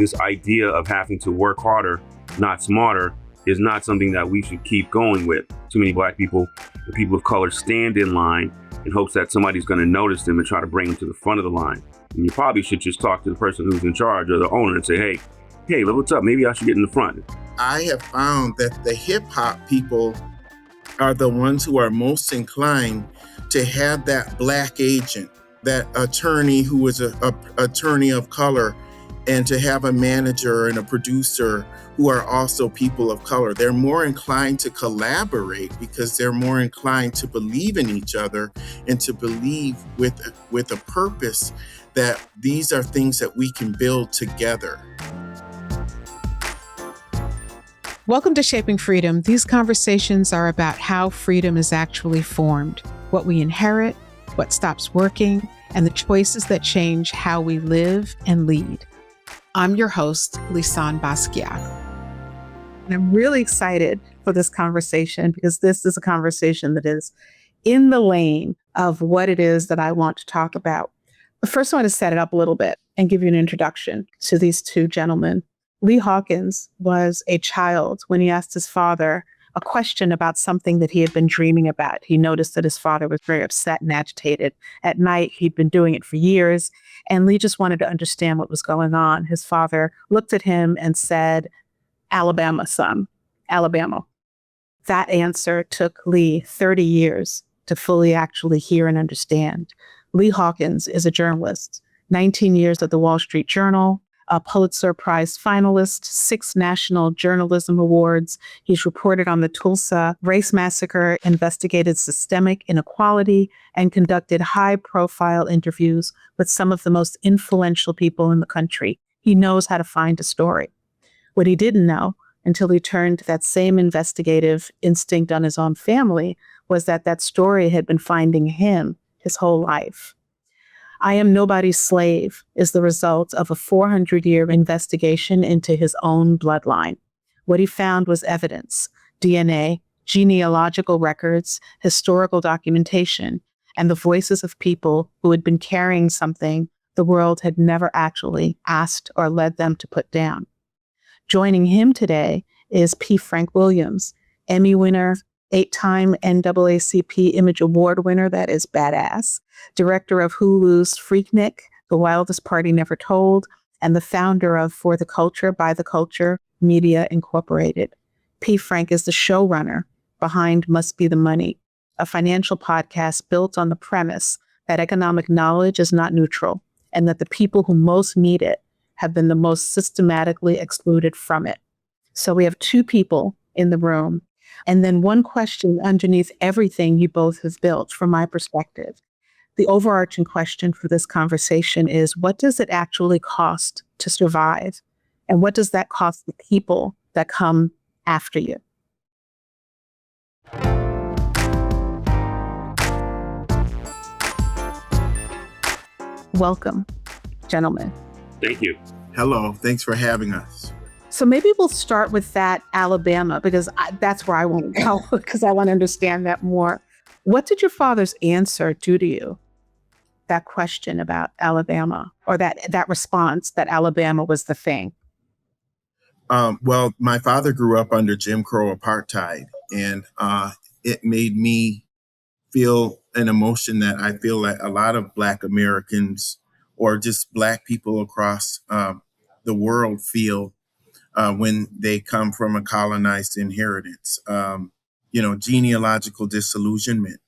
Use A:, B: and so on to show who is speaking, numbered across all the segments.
A: this idea of having to work harder, not smarter, is not something that we should keep going with. Too many black people, the people of color, stand in line in hopes that somebody's going to notice them and try to bring them to the front of the line. And you probably should just talk to the person who's in charge or the owner and say, hey, what's up? Maybe I should get in the front.
B: I have found that the hip hop people are the ones who are most inclined to have that black agent, that attorney who is a attorney of color, and to have a manager and a producer who are also people of color. They're more inclined to collaborate because they're more inclined to believe in each other and to believe with a purpose that these are things that we can build together.
C: Welcome to Shaping Freedom. These conversations are about how freedom is actually formed, what we inherit, what stops working, and the choices that change how we live and lead. I'm your host, Lisane Basquiat. And I'm really excited for this conversation because this is a conversation that is in the lane of what it is that I want to talk about. But first, I want to set it up a little bit and give you an introduction to these two gentlemen. Lee Hawkins was a child when he asked his father a question about something that he had been dreaming about. He noticed that his father was very upset and agitated at night. He'd been doing it for years, and Lee just wanted to understand what was going on. His father looked at him and said, "Alabama, son, Alabama." That answer took Lee 30 years to fully actually hear and understand. Lee Hawkins is a journalist, 19 years at the Wall Street Journal, a Pulitzer Prize finalist, 6 National Journalism Awards. He's reported on the Tulsa race massacre, investigated systemic inequality, and conducted high-profile interviews with some of the most influential people in the country. He knows how to find a story. What he didn't know until he turned that same investigative instinct on his own family was that that story had been finding him his whole life. I Am Nobody's Slave is the result of a 400-year investigation into his own bloodline. What he found was evidence, DNA, genealogical records, historical documentation, and the voices of people who had been carrying something the world had never actually asked or led them to put down. Joining him today is P. Frank Williams, Emmy winner, 8-time NAACP Image Award winner, that is badass, director of Hulu's Freaknik, The Wildest Party Never Told, and the founder of For the Culture, By the Culture, Media Incorporated. P. Frank is the showrunner behind Must Be the Money, a financial podcast built on the premise that economic knowledge is not neutral and that the people who most need it have been the most systematically excluded from it. So we have 2 people in the room. And then one question underneath everything you both have built, from my perspective. The overarching question for this conversation is, what does it actually cost to survive? And what does that cost the people that come after you? Welcome, gentlemen.
A: Thank you.
B: Hello, thanks for having us.
C: So maybe we'll start with that Alabama, because that's where I want to go, because I want to understand that more. What did your father's answer do to you? That question about Alabama, or that response that Alabama was the thing?
B: Well, my father grew up under Jim Crow apartheid, and it made me feel an emotion that I feel like a lot of Black Americans or just Black people across the world feel when they come from a colonized inheritance. Genealogical disillusionment,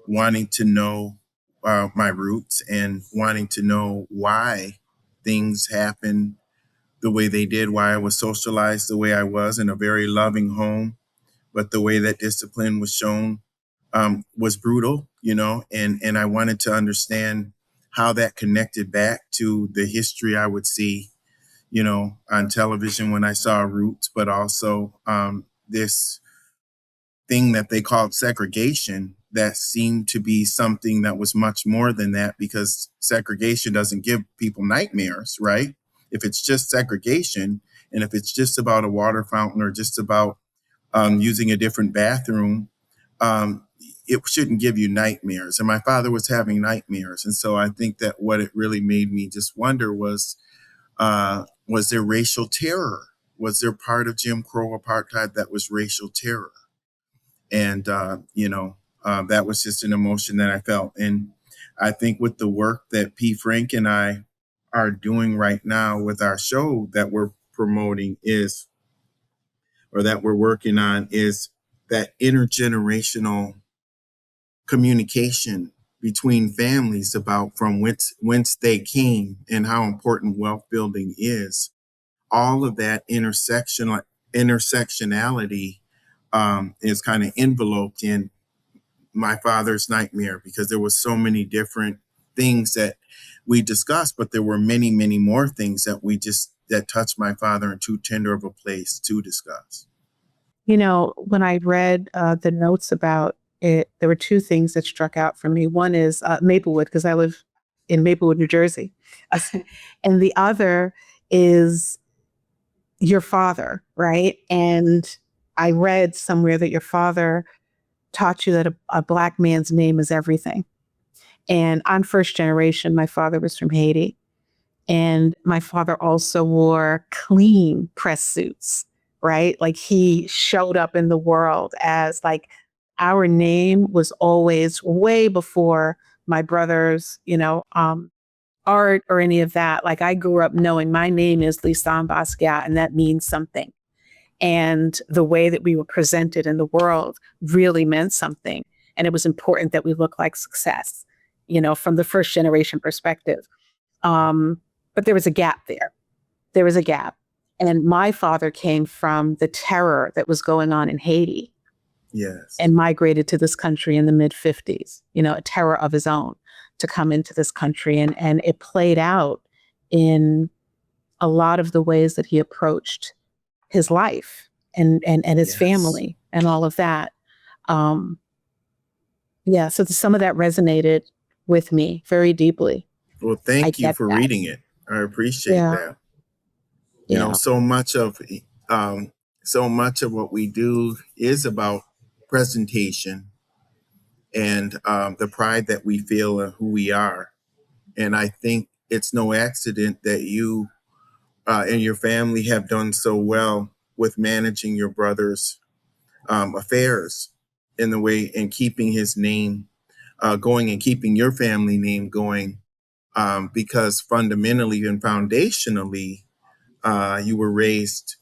B: wanting to know my roots and wanting to know why things happened the way they did, why I was socialized the way I was in a very loving home, but the way that discipline was shown was brutal, and I wanted to understand how that connected back to the history I would see on television when I saw Roots, but also this thing that they called segregation that seemed to be something that was much more than that, because segregation doesn't give people nightmares, right? If it's just segregation, and if it's just about a water fountain or just about using a different bathroom, it shouldn't give you nightmares. And my father was having nightmares. And so I think that what it really made me just wonder was, Was there racial terror? Was there part of Jim Crow apartheid that was racial terror? And, that was just an emotion that I felt. And I think with the work that P. Frank and I are doing right now with our show that we're promoting that we're working on is that intergenerational communication between families about from whence they came and how important wealth building is. All of that intersectionality is kind of enveloped in my father's nightmare, because there was so many different things that we discussed, but there were many, many more things that touched my father in too tender of a place to discuss.
C: When I read the notes about it, there were two things that struck out for me. One is Maplewood, because I live in Maplewood, New Jersey. And the other is your father, right? And I read somewhere that your father taught you that a Black man's name is everything. And I'm first generation. My father was from Haiti. And my father also wore clean press suits, right? Like he showed up in the world as like our name was always way before my brother's, art or any of that. Like I grew up knowing my name is Lisane Basquiat, and that means something. And the way that we were presented in the world really meant something. And it was important that we look like success, from the first generation perspective. But there was a gap there. There was a gap. And my father came from the terror that was going on in Haiti.
B: Yes.
C: And migrated to this country in the mid 50s, a terror of his own to come into this country. And it played out in a lot of the ways that he approached his life and his
B: Yes.
C: family and all of that. So some of that resonated with me very deeply.
B: Well, thank you for reading it. I appreciate that.
C: Yeah.
B: So much of what we do is about presentation and the pride that we feel in who we are. And I think it's no accident that you and your family have done so well with managing your brother's affairs in the way and keeping his name going and keeping your family name going, because fundamentally and foundationally, you were raised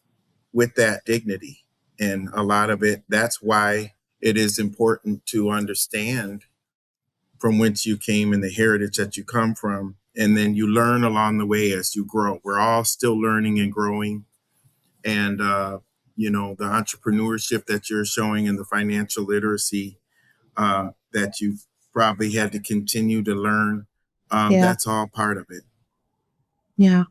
B: with that dignity. And a lot of it, that's why it is important to understand from whence you came and the heritage that you come from. And then you learn along the way as you grow. We're all still learning and growing. And, the entrepreneurship that you're showing and the financial literacy that you've probably had to continue to learn, that's all part of it.
C: Yeah,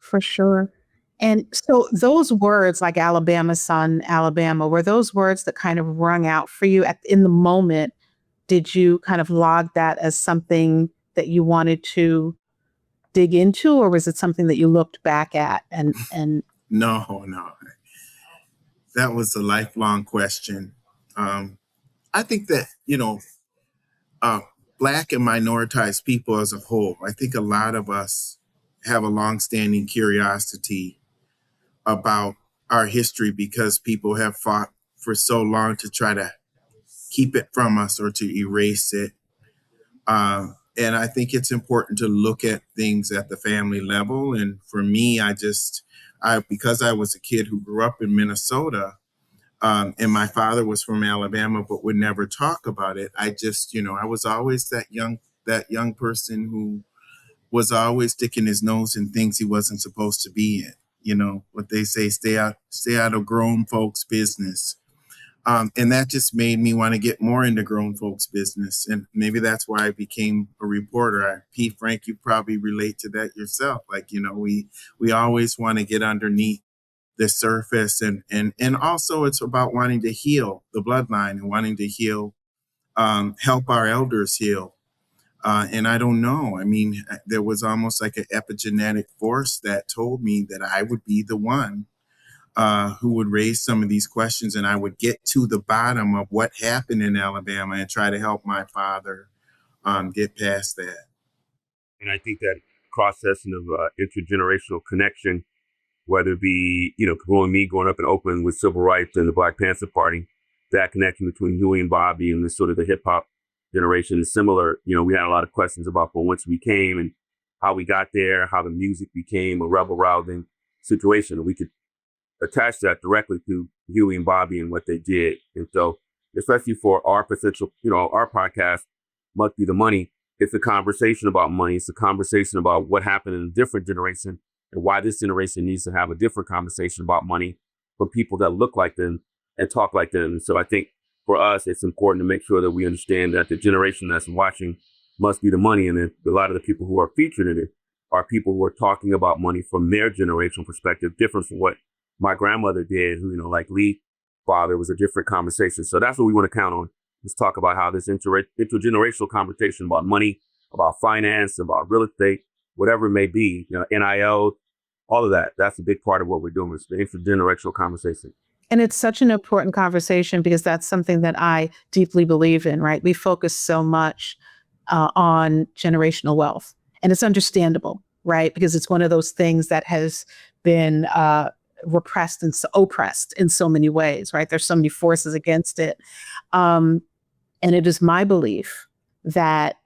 C: for sure. And so those words like Alabama son, Alabama, were those words that kind of rung out for you in the moment? Did you kind of log that as something that you wanted to dig into, or was it something that you looked back at and
B: No. That was a lifelong question. I think that, Black and minoritized people as a whole, I think a lot of us have a longstanding curiosity about our history because people have fought for so long to try to keep it from us or to erase it. And I think it's important to look at things at the family level. And for me, because I was a kid who grew up in Minnesota, and my father was from Alabama, but would never talk about it. I was always that young person who was always sticking his nose in things he wasn't supposed to be in. What they say, stay out of grown folks' business. And that just made me want to get more into grown folks' business. And maybe that's why I became a reporter. P. Frank, you probably relate to that yourself. Like, we always want to get underneath the surface. And also it's about wanting to heal the bloodline and wanting to heal, help our elders heal. And I don't know. I mean, there was almost like an epigenetic force that told me that I would be the one who would raise some of these questions, and I would get to the bottom of what happened in Alabama and try to help my father get past that.
A: And I think that processing of intergenerational connection, whether it be, growing up in Oakland with civil rights and the Black Panther Party, that connection between Huey and Bobby and the sort of the hip hop generation is similar. We had a lot of questions about from whence we came and how we got there, how the music became a rebel rousing situation. And we could attach that directly to Huey and Bobby and what they did. And so, especially for our potential, our podcast, Must Be the Money, it's a conversation about money. It's a conversation about what happened in a different generation and why this generation needs to have a different conversation about money from people that look like them and talk like them. And so I think for us, it's important to make sure that we understand that the generation that's watching Must Be the Money, and a lot of the people who are featured in it are people who are talking about money from their generational perspective, different from what my grandmother did, who, like Lee's father, was a different conversation. So that's what we want to count on. Let's talk about how this intergenerational conversation about money, about finance, about real estate, whatever it may be, NIL, all of that. That's a big part of what we're doing. It's the intergenerational conversation.
C: And it's such an important conversation because that's something that I deeply believe in, right? We focus so much on generational wealth, and it's understandable, right? Because it's one of those things that has been repressed and oppressed in so many ways, right? There's so many forces against it. And it is my belief that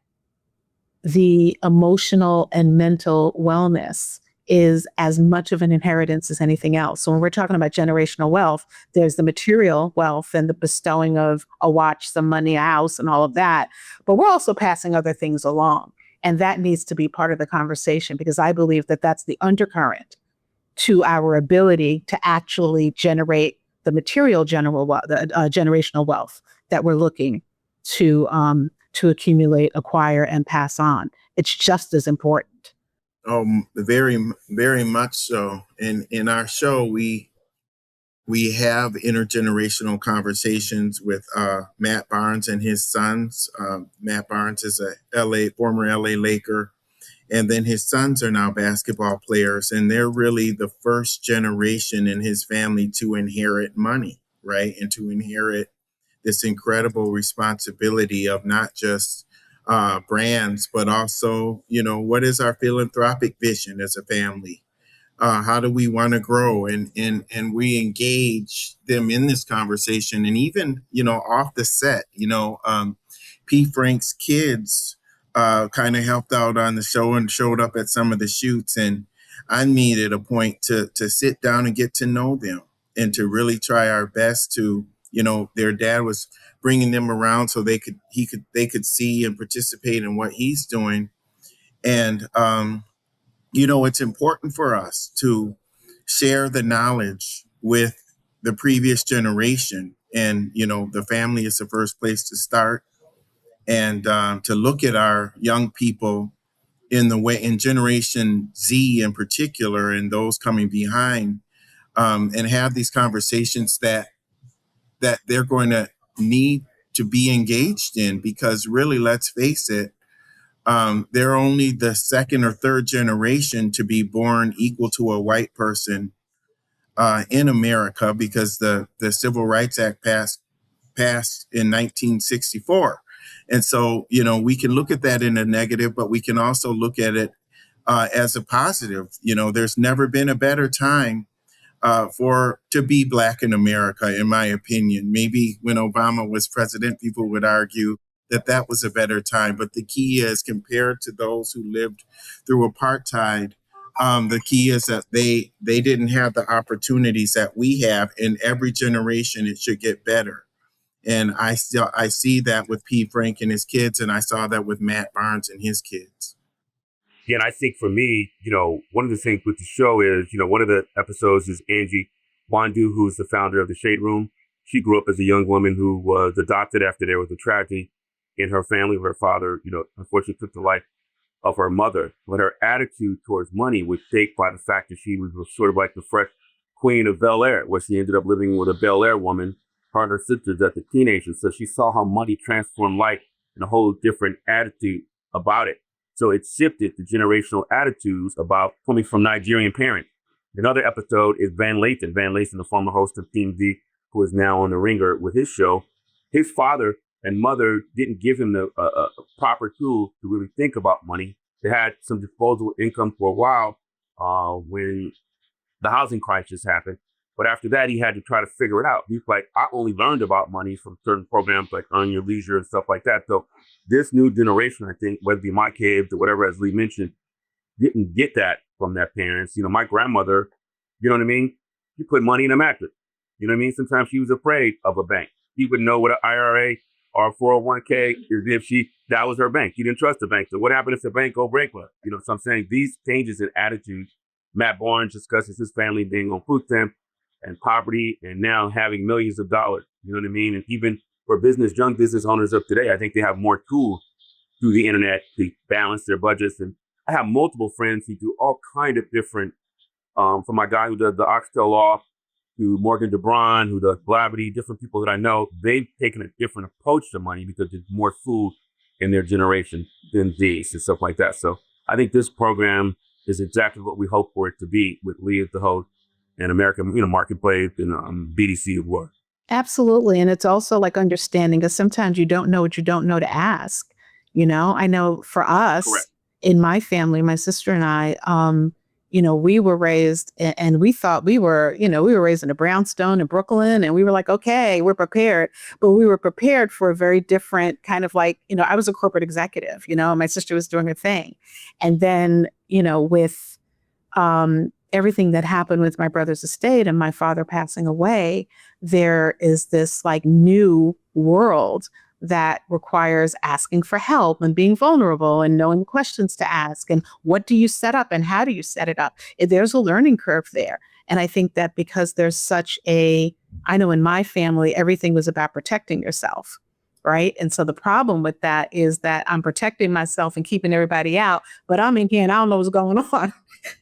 C: the emotional and mental wellness is as much of an inheritance as anything else. So when we're talking about generational wealth, there's the material wealth and the bestowing of a watch, some money, a house, and all of that. But we're also passing other things along. And that needs to be part of the conversation because I believe that that's the undercurrent to our ability to actually generate the material generational wealth that we're looking to accumulate, acquire, and pass on. It's just as important.
B: Very, very much so. In our show, we have intergenerational conversations with Matt Barnes and his sons. Matt Barnes is a former LA Laker, and then his sons are now basketball players, and they're really the first generation in his family to inherit money, right? And to inherit this incredible responsibility of not just brands, but also, what is our philanthropic vision as a family? How do we want to grow? And we engage them in this conversation. And even, off the set, P. Frank's kids kind of helped out on the show and showed up at some of the shoots. And I made it a point to sit down and get to know them and to really try our best to, their dad was bringing them around so they could see and participate in what he's doing. And, it's important for us to share the knowledge with the previous generation. And, the family is the first place to start. And to look at our young people in Generation Z in particular, and those coming behind, and have these conversations that they're going to need to be engaged in, because really, let's face it, they're only the second or third generation to be born equal to a white person in America, because the Civil Rights Act passed in 1964. And so, we can look at that in a negative, but we can also look at it as a positive. There's never been a better time to be Black in America, in my opinion. Maybe when Obama was president, people would argue that was a better time. But the key is, compared to those who lived through apartheid, the key is that they didn't have the opportunities that we have. In every generation, it should get better. And I see that with P. Frank and his kids, and I saw that with Matt Barnes and his kids.
A: Yeah, and I think for me, one of the things with the show is, one of the episodes is Angie Wandu, who's the founder of the Shade Room. She grew up as a young woman who was adopted after there was a tragedy in her family. Her father, unfortunately took the life of her mother. But her attitude towards money was shaped by the fact that she was sort of like the fresh queen of Bel Air, where she ended up living with a Bel Air woman, her and her sisters as a teenager. So she saw how money transformed life and a whole different attitude about it. So it shifted the generational attitudes about coming from Nigerian parents. Another episode is Van Lathan. Van Lathan, the former host of Team Z, who is now on The Ringer with his show. His father and mother didn't give him the proper tools to really think about money. They had some disposable income for a while when the housing crisis happened. But after that, he had to try to figure it out. He's like, I only learned about money from certain programs like Earn Your Leisure and stuff like that. So this new generation, I think, whether it be my kids or whatever, as Lee mentioned, didn't get that from their parents. You know, my grandmother, you know what I mean? She put money in a mattress. You know what I mean? Sometimes she was afraid of a bank. She would know what an IRA or a 401k is if that was her bank. She didn't trust the bank. So what happened if the bank go bankrupt? You know, so I'm saying these changes in attitude. Matt Barnes discusses his family being on food stamps and poverty and now having millions of dollars. You know what I mean? And even for young business owners of today, I think they have more tools through the internet to balance their budgets. And I have multiple friends who do all kind of different, from my guy who does the Oxtail Law to Morgan DeBron, who does Blavity, different people that I know, they've taken a different approach to money because there's more food in their generation than these and stuff like that. So I think this program is exactly what we hope for it to be, with Lee as the host and American, Marketplace and BDC as well.
C: Absolutely. And it's also like understanding, because sometimes you don't know what you don't know to ask. I know for us,
A: Correct.
C: In my family, my sister and I, we were raised and we thought we were raised in a brownstone in Brooklyn, and we were like, okay, we're prepared. But we were prepared for a very different kind of like, I was a corporate executive, my sister was doing her thing. And then, with everything that happened with my brother's estate and my father passing away, there is this like new world that requires asking for help and being vulnerable and knowing questions to ask and what do you set up and how do you set it up. There's a learning curve there. And I think that because there's I know in my family, everything was about protecting yourself, right? And so the problem with that is that I'm protecting myself and keeping everybody out, but I'm in here and I don't know what's going on.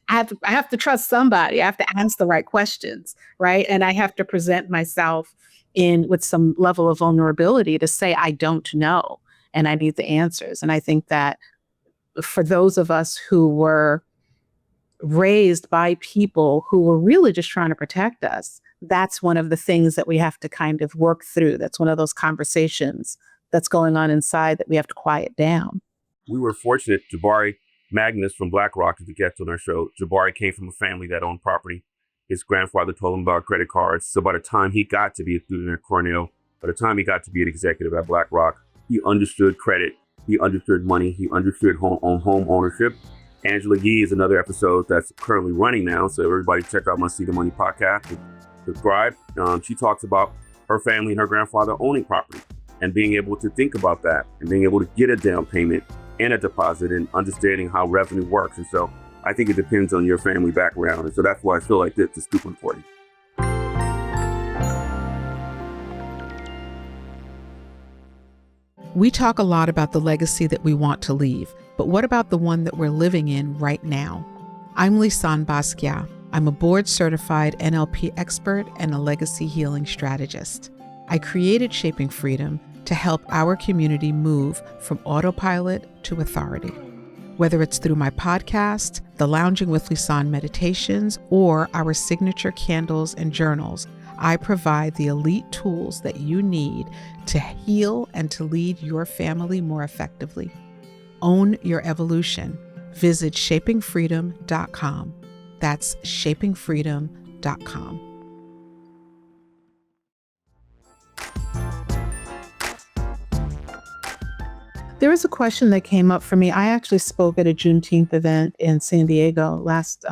C: I have to trust somebody. I have to ask the right questions, right? And I have to present myself with some level of vulnerability to say, I don't know, and I need the answers. And I think that for those of us who were raised by people who were really just trying to protect us, that's one of the things that we have to kind of work through. That's one of those conversations that's going on inside that we have to quiet down.
A: We were fortunate. Jabari Magnus from BlackRock is the guest on our show. Jabari came from a family that owned property. His grandfather told him about credit cards. So by the time he got to be a student at Cornell, by the time he got to be an executive at BlackRock, he understood credit, he understood money, he understood home ownership. Angela Yee is another episode that's currently running now. So everybody check out my See the Money podcast and subscribe. She talks about her family and her grandfather owning property and being able to think about that and being able to get a down payment and a deposit and understanding how revenue works. And so I think it depends on your family background. And so that's why I feel like this is super important.
C: We talk a lot about the legacy that we want to leave, but what about the one that we're living in right now? I'm Lisane Basquiat. I'm a board-certified NLP expert and a legacy healing strategist. I created Shaping Freedom to help our community move from autopilot to authority. Whether it's through my podcast, the Lounging with Lisane meditations, or our signature candles and journals, I provide the elite tools that you need to heal and to lead your family more effectively. Own your evolution. Visit shapingfreedom.com. That's shapingfreedom.com. There was a question that came up for me. I actually spoke at a Juneteenth event in San Diego last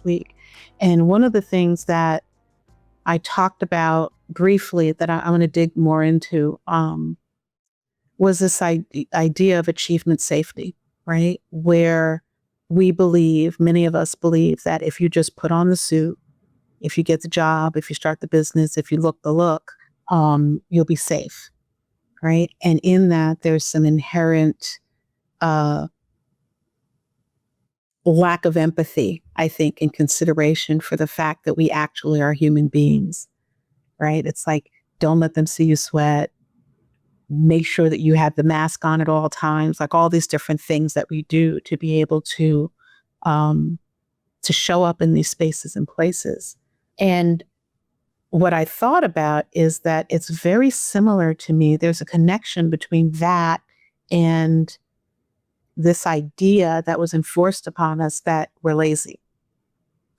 C: week. And one of the things that I talked about briefly that I want to dig more into was this idea of achievement safety, right? Where many of us believe that if you just put on the suit, if you get the job, if you start the business, if you look the look, you'll be safe. Right. And in that, there's some inherent lack of empathy, I think, in consideration for the fact that we actually are human beings. Right. It's like, don't let them see you sweat. Make sure that you have the mask on at all times, like all these different things that we do to be able to show up in these spaces and places. And what I thought about is that it's very similar to me. There's a connection between that and this idea that was enforced upon us that we're lazy,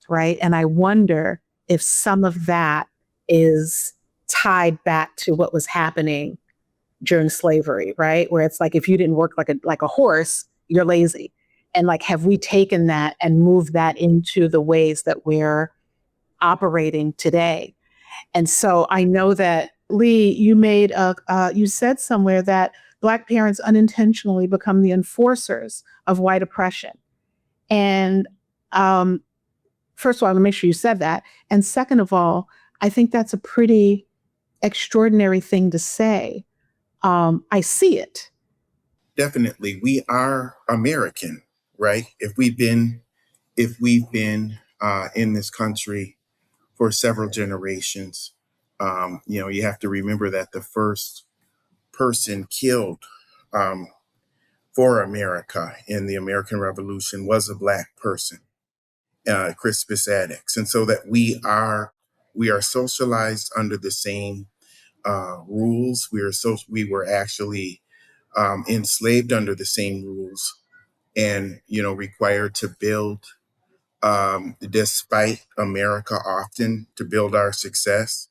C: right? And I wonder if some of that is tied back to what was happening during slavery, right? Where it's like, if you didn't work like a horse, you're lazy. And like, have we taken that and moved that into the ways that we're operating today? And so I know that Lee, you said somewhere that Black parents unintentionally become the enforcers of white oppression. And um, first of all, I want to make sure you said that. And second of all, I think that's a pretty extraordinary thing to say. I see it.
B: Definitely, we are American, right? If we've been in this country for several generations, you have to remember that the first person killed um, for America in the American Revolution was a Black person, Crispus Attucks, and so that we are socialized under the same rules. We were actually enslaved under the same rules, and required to build, despite America often to build our success.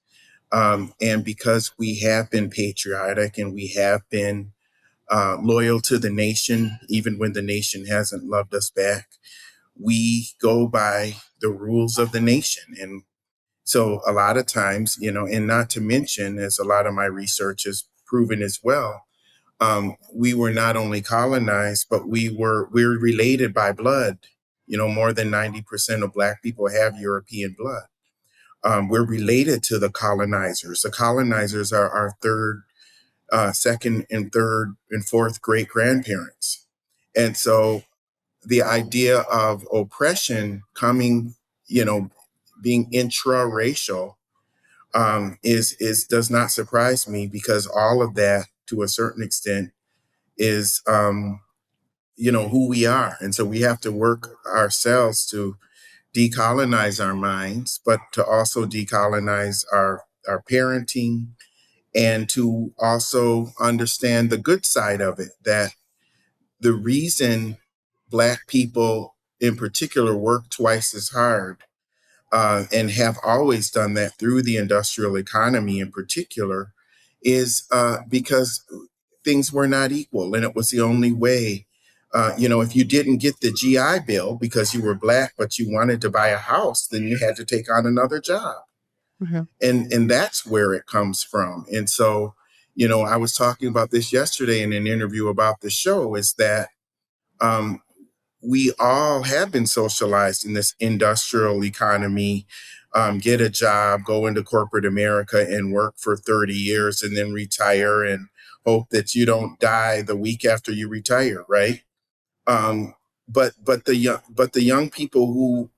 B: And because we have been patriotic and we have been loyal to the nation, even when the nation hasn't loved us back, we go by the rules of the nation. And so a lot of times, and not to mention, as a lot of my research has proven as well, we were not only colonized, but we're related by blood. More than 90% of Black people have European blood. We're related to the colonizers. The colonizers are our second and third and fourth great grandparents. And so the idea of oppression coming, being intra-racial, is does not surprise me, because all of that, to a certain extent, is who we are. And so we have to work ourselves to decolonize our minds, but to also decolonize our parenting, and to also understand the good side of it, that the reason Black people in particular work twice as hard, and have always done that through the industrial economy in particular, is because things were not equal, and it was the only way. If you didn't get the GI Bill because you were Black, but you wanted to buy a house, then you had to take on another job.
C: Mhm.
B: And that's where it comes from. And so, I was talking about this yesterday in an interview about the show, is that um, we all have been socialized in this industrial economy. Get a job, go into corporate America and work for 30 years and then retire and hope that you don't die the week after you retire, right? But the young people who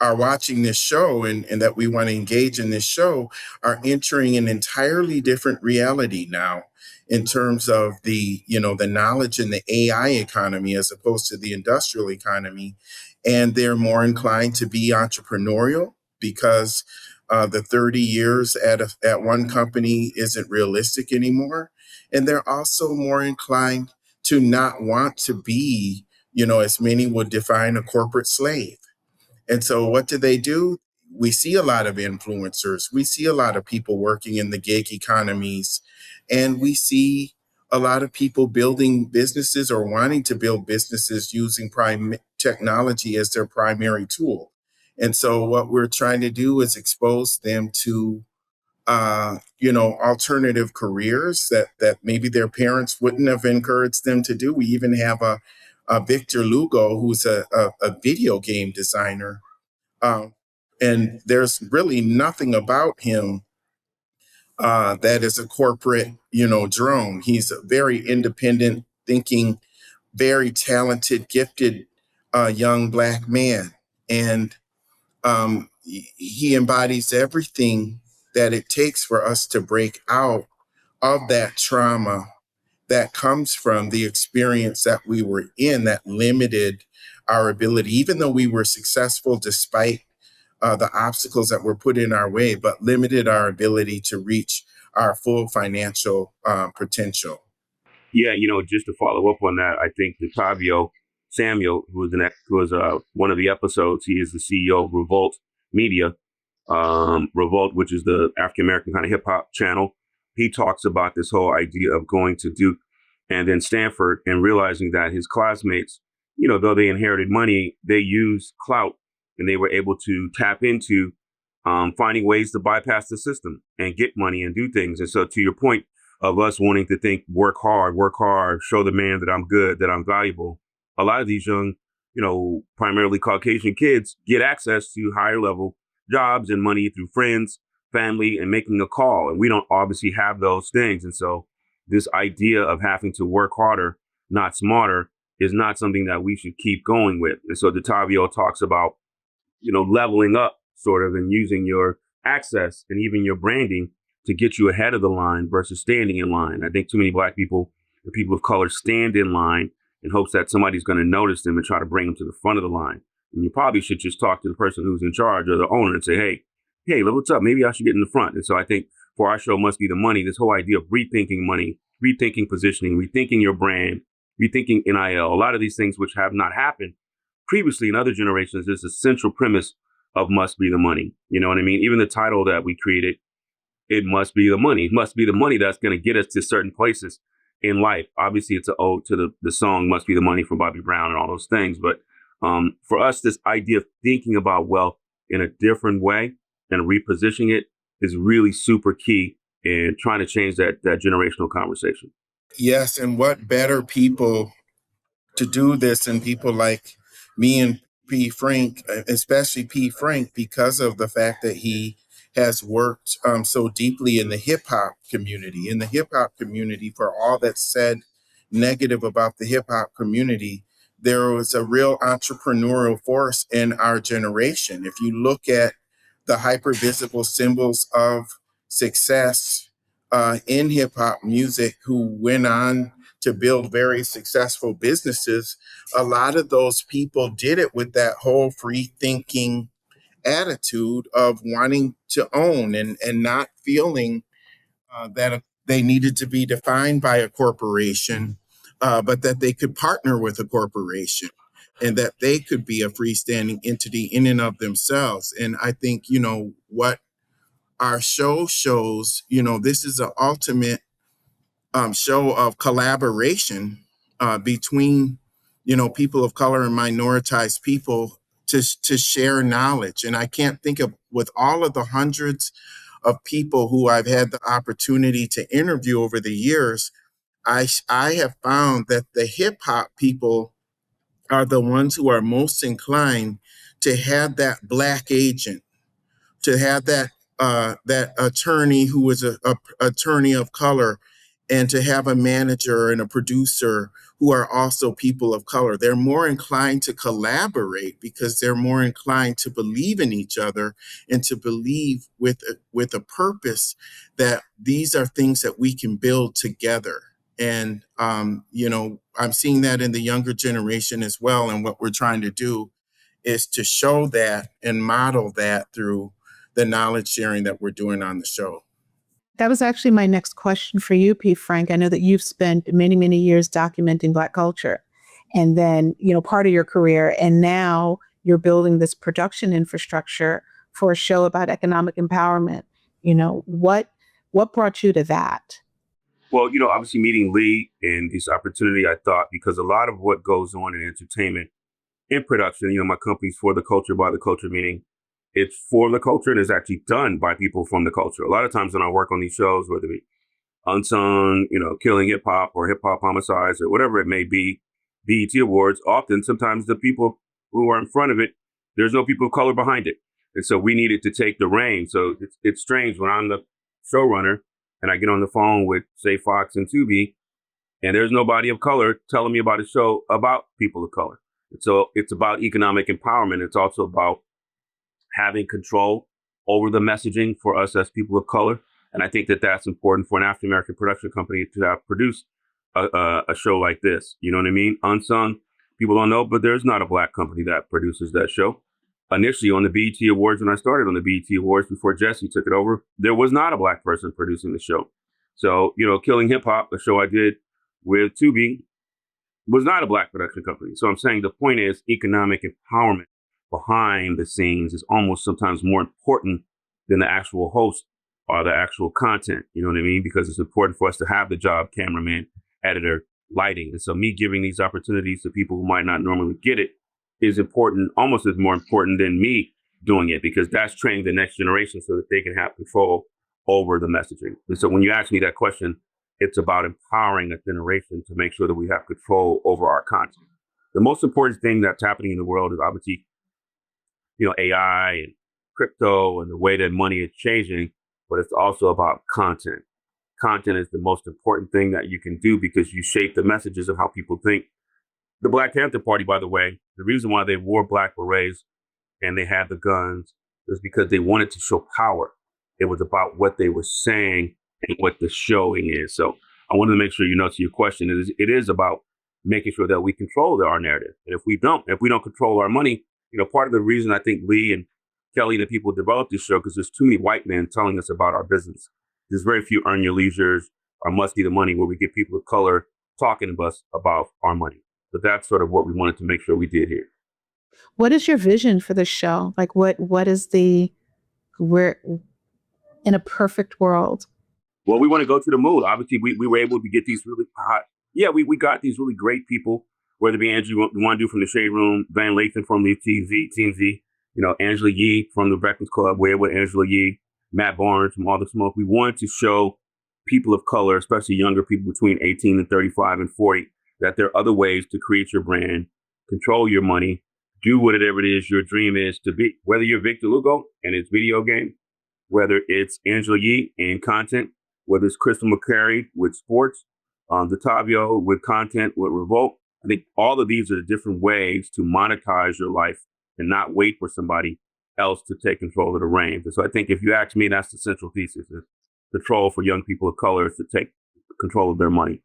B: are watching this show, and that we want to engage in this show, are entering an entirely different reality now, in terms of the knowledge in the AI economy as opposed to the industrial economy. And they're more inclined to be entrepreneurial, because the 30 years at one company isn't realistic anymore. And they're also more inclined to not want to be, as many would define, a corporate slave. And so what do? We see a lot of influencers. We see a lot of people working in the gig economies. And we see a lot of people building businesses or wanting to build businesses using technology as their primary tool. And so what we're trying to do is expose them to alternative careers that maybe their parents wouldn't have encouraged them to do. We even have a Victor Lugo, who's a video game designer. Um, and there's really nothing about him that is a corporate, drone. He's a very independent thinking, very talented, gifted young Black man. And he embodies everything that it takes for us to break out of that trauma that comes from the experience that we were in, that limited our ability, even though we were successful despite the obstacles that were put in our way, but limited our ability to reach our full financial potential.
A: Yeah, just to follow up on that, I think that Tavio Samuel, who was one of the episodes, he is the CEO of Revolt Media, Revolt, which is the African American kind of hip hop channel. He talks about this whole idea of going to Duke and then Stanford and realizing that his classmates, though they inherited money, they used clout and they were able to tap into finding ways to bypass the system and get money and do things. And so, to your point of us wanting to think, work hard, show the man that I'm good, that I'm valuable, a lot of these young, primarily Caucasian kids get access to higher level jobs and money through friends, family, and making a call. And we don't obviously have those things. And so this idea of having to work harder, not smarter, is not something that we should keep going with. And so DeTavio talks about, leveling up sort of and using your access and even your branding to get you ahead of the line versus standing in line. I think too many Black people and people of color stand in line in hopes that somebody's going to notice them and try to bring them to the front of the line. And you probably should just talk to the person who's in charge or the owner and say, hey, what's up? Maybe I should get in the front. And so I think for our show Must Be the Money, this whole idea of rethinking money, rethinking positioning, rethinking your brand, rethinking NIL, a lot of these things which have not happened previously in other generations is the central premise of Must Be the Money. You know what I mean? Even the title that we created, it must be the money. It must be the money that's going to get us to certain places in life. Obviously, it's an ode to the song Must Be the Money from Bobby Brown and all those things. But for us, this idea of thinking about wealth in a different way and repositioning it is really super key in trying to change that generational conversation.
B: Yes, and what better people to do this than people like me and P. Frank, especially P. Frank, because of the fact that he has worked so deeply in the hip hop community. For all that's said negative about the hip hop community, there was a real entrepreneurial force in our generation. If you look at the hyper visible symbols of success in hip hop music who went on to build very successful businesses, a lot of those people did it with that whole free thinking attitude of wanting to own and not feeling that they needed to be defined by a corporation, but that they could partner with a corporation and that they could be a freestanding entity in and of themselves. And I think, what our show shows, this is an ultimate show of collaboration between, people of color and minoritized people to share knowledge. And I can't think of, with all of the hundreds of people who I've had the opportunity to interview over the years, I have found that the hip hop people are the ones who are most inclined to have that Black agent, to have that attorney who is a attorney of color, and to have a manager and a producer who are also people of color. They're more inclined to collaborate because they're more inclined to believe in each other and to believe with a purpose that these are things that we can build together. And, I'm seeing that in the younger generation as well. And what we're trying to do is to show that and model that through the knowledge sharing that we're doing on the show.
C: That was actually my next question for you, P. Frank. I know that you've spent many, many years documenting Black culture and then, part of your career. And now you're building this production infrastructure for a show about economic empowerment. What brought you to that?
A: Well, obviously meeting Lee and this opportunity, I thought, because a lot of what goes on in entertainment, in production, my company's for the culture, by the culture, meaning it's for the culture and is actually done by people from the culture. A lot of times when I work on these shows, whether it be Unsung, Killing Hip Hop or Hip Hop Homicides or whatever it may be, BET Awards, sometimes the people who are in front of it, there's no people of color behind it. And so we needed to take the reins. So it's strange when I'm the showrunner and I get on the phone with, say, Fox and Tubi, and there's nobody of color telling me about a show about people of color. So it's about economic empowerment. It's also about having control over the messaging for us as people of color. And I think that that's important for an African-American production company to have produced a show like this. You know what I mean? Unsung, people don't know, but there's not a Black company that produces that show. Initially on the BET Awards, when I started on the BET Awards before Jesse took it over, there was not a Black person producing the show. So, Killing Hip Hop, the show I did with Tubi was not a Black production company. So I'm saying the point is economic empowerment behind the scenes is almost sometimes more important than the actual host or the actual content. You know what I mean? Because it's important for us to have the job, cameraman, editor, lighting. And so me giving these opportunities to people who might not normally get it is important, almost as more important than me doing it, because that's training the next generation so that they can have control over the messaging. And so when you ask me that question, it's about empowering a generation to make sure that we have control over our content. The most important thing that's happening in the world is obviously, AI and crypto and the way that money is changing, but it's also about content. Content is the most important thing that you can do because you shape the messages of how people think. The Black Panther Party, by the way, the reason why they wore black berets and they had the guns was because they wanted to show power. It was about what they were saying and what the showing is. So I wanted to make sure to your question, it is about making sure that we control our narrative. And if we don't control our money, part of the reason I think Lee and Kelly and the people developed this show, because there's too many white men telling us about our business. There's very few earn your leisures or must be the money where we get people of color talking to us about our money. But that's sort of what we wanted to make sure we did here.
C: What is your vision for the show? Like what is where in a perfect world?
A: Well, we want to go to the moon. Obviously, we were able to get these really hot. Yeah, we got these really great people, whether it be Andrew Wandu from the Shade Room, Van Lathan from the TMZ, Angela Yee from the Breakfast Club, Where with Angela Yee, Matt Barnes from All the Smoke. We wanted to show people of color, especially younger people between 18 and 35 and 40, that there are other ways to create your brand, control your money, do whatever it is your dream is to be. Whether you're Victor Lugo and it's video game, whether it's Angela Yee in content, whether it's Crystal McCary with sports, Detavio with content, with Revolt. I think all of these are the different ways to monetize your life and not wait for somebody else to take control of the reins. And so I think if you ask me, that's the central thesis, is control for young people of color to take control of their money.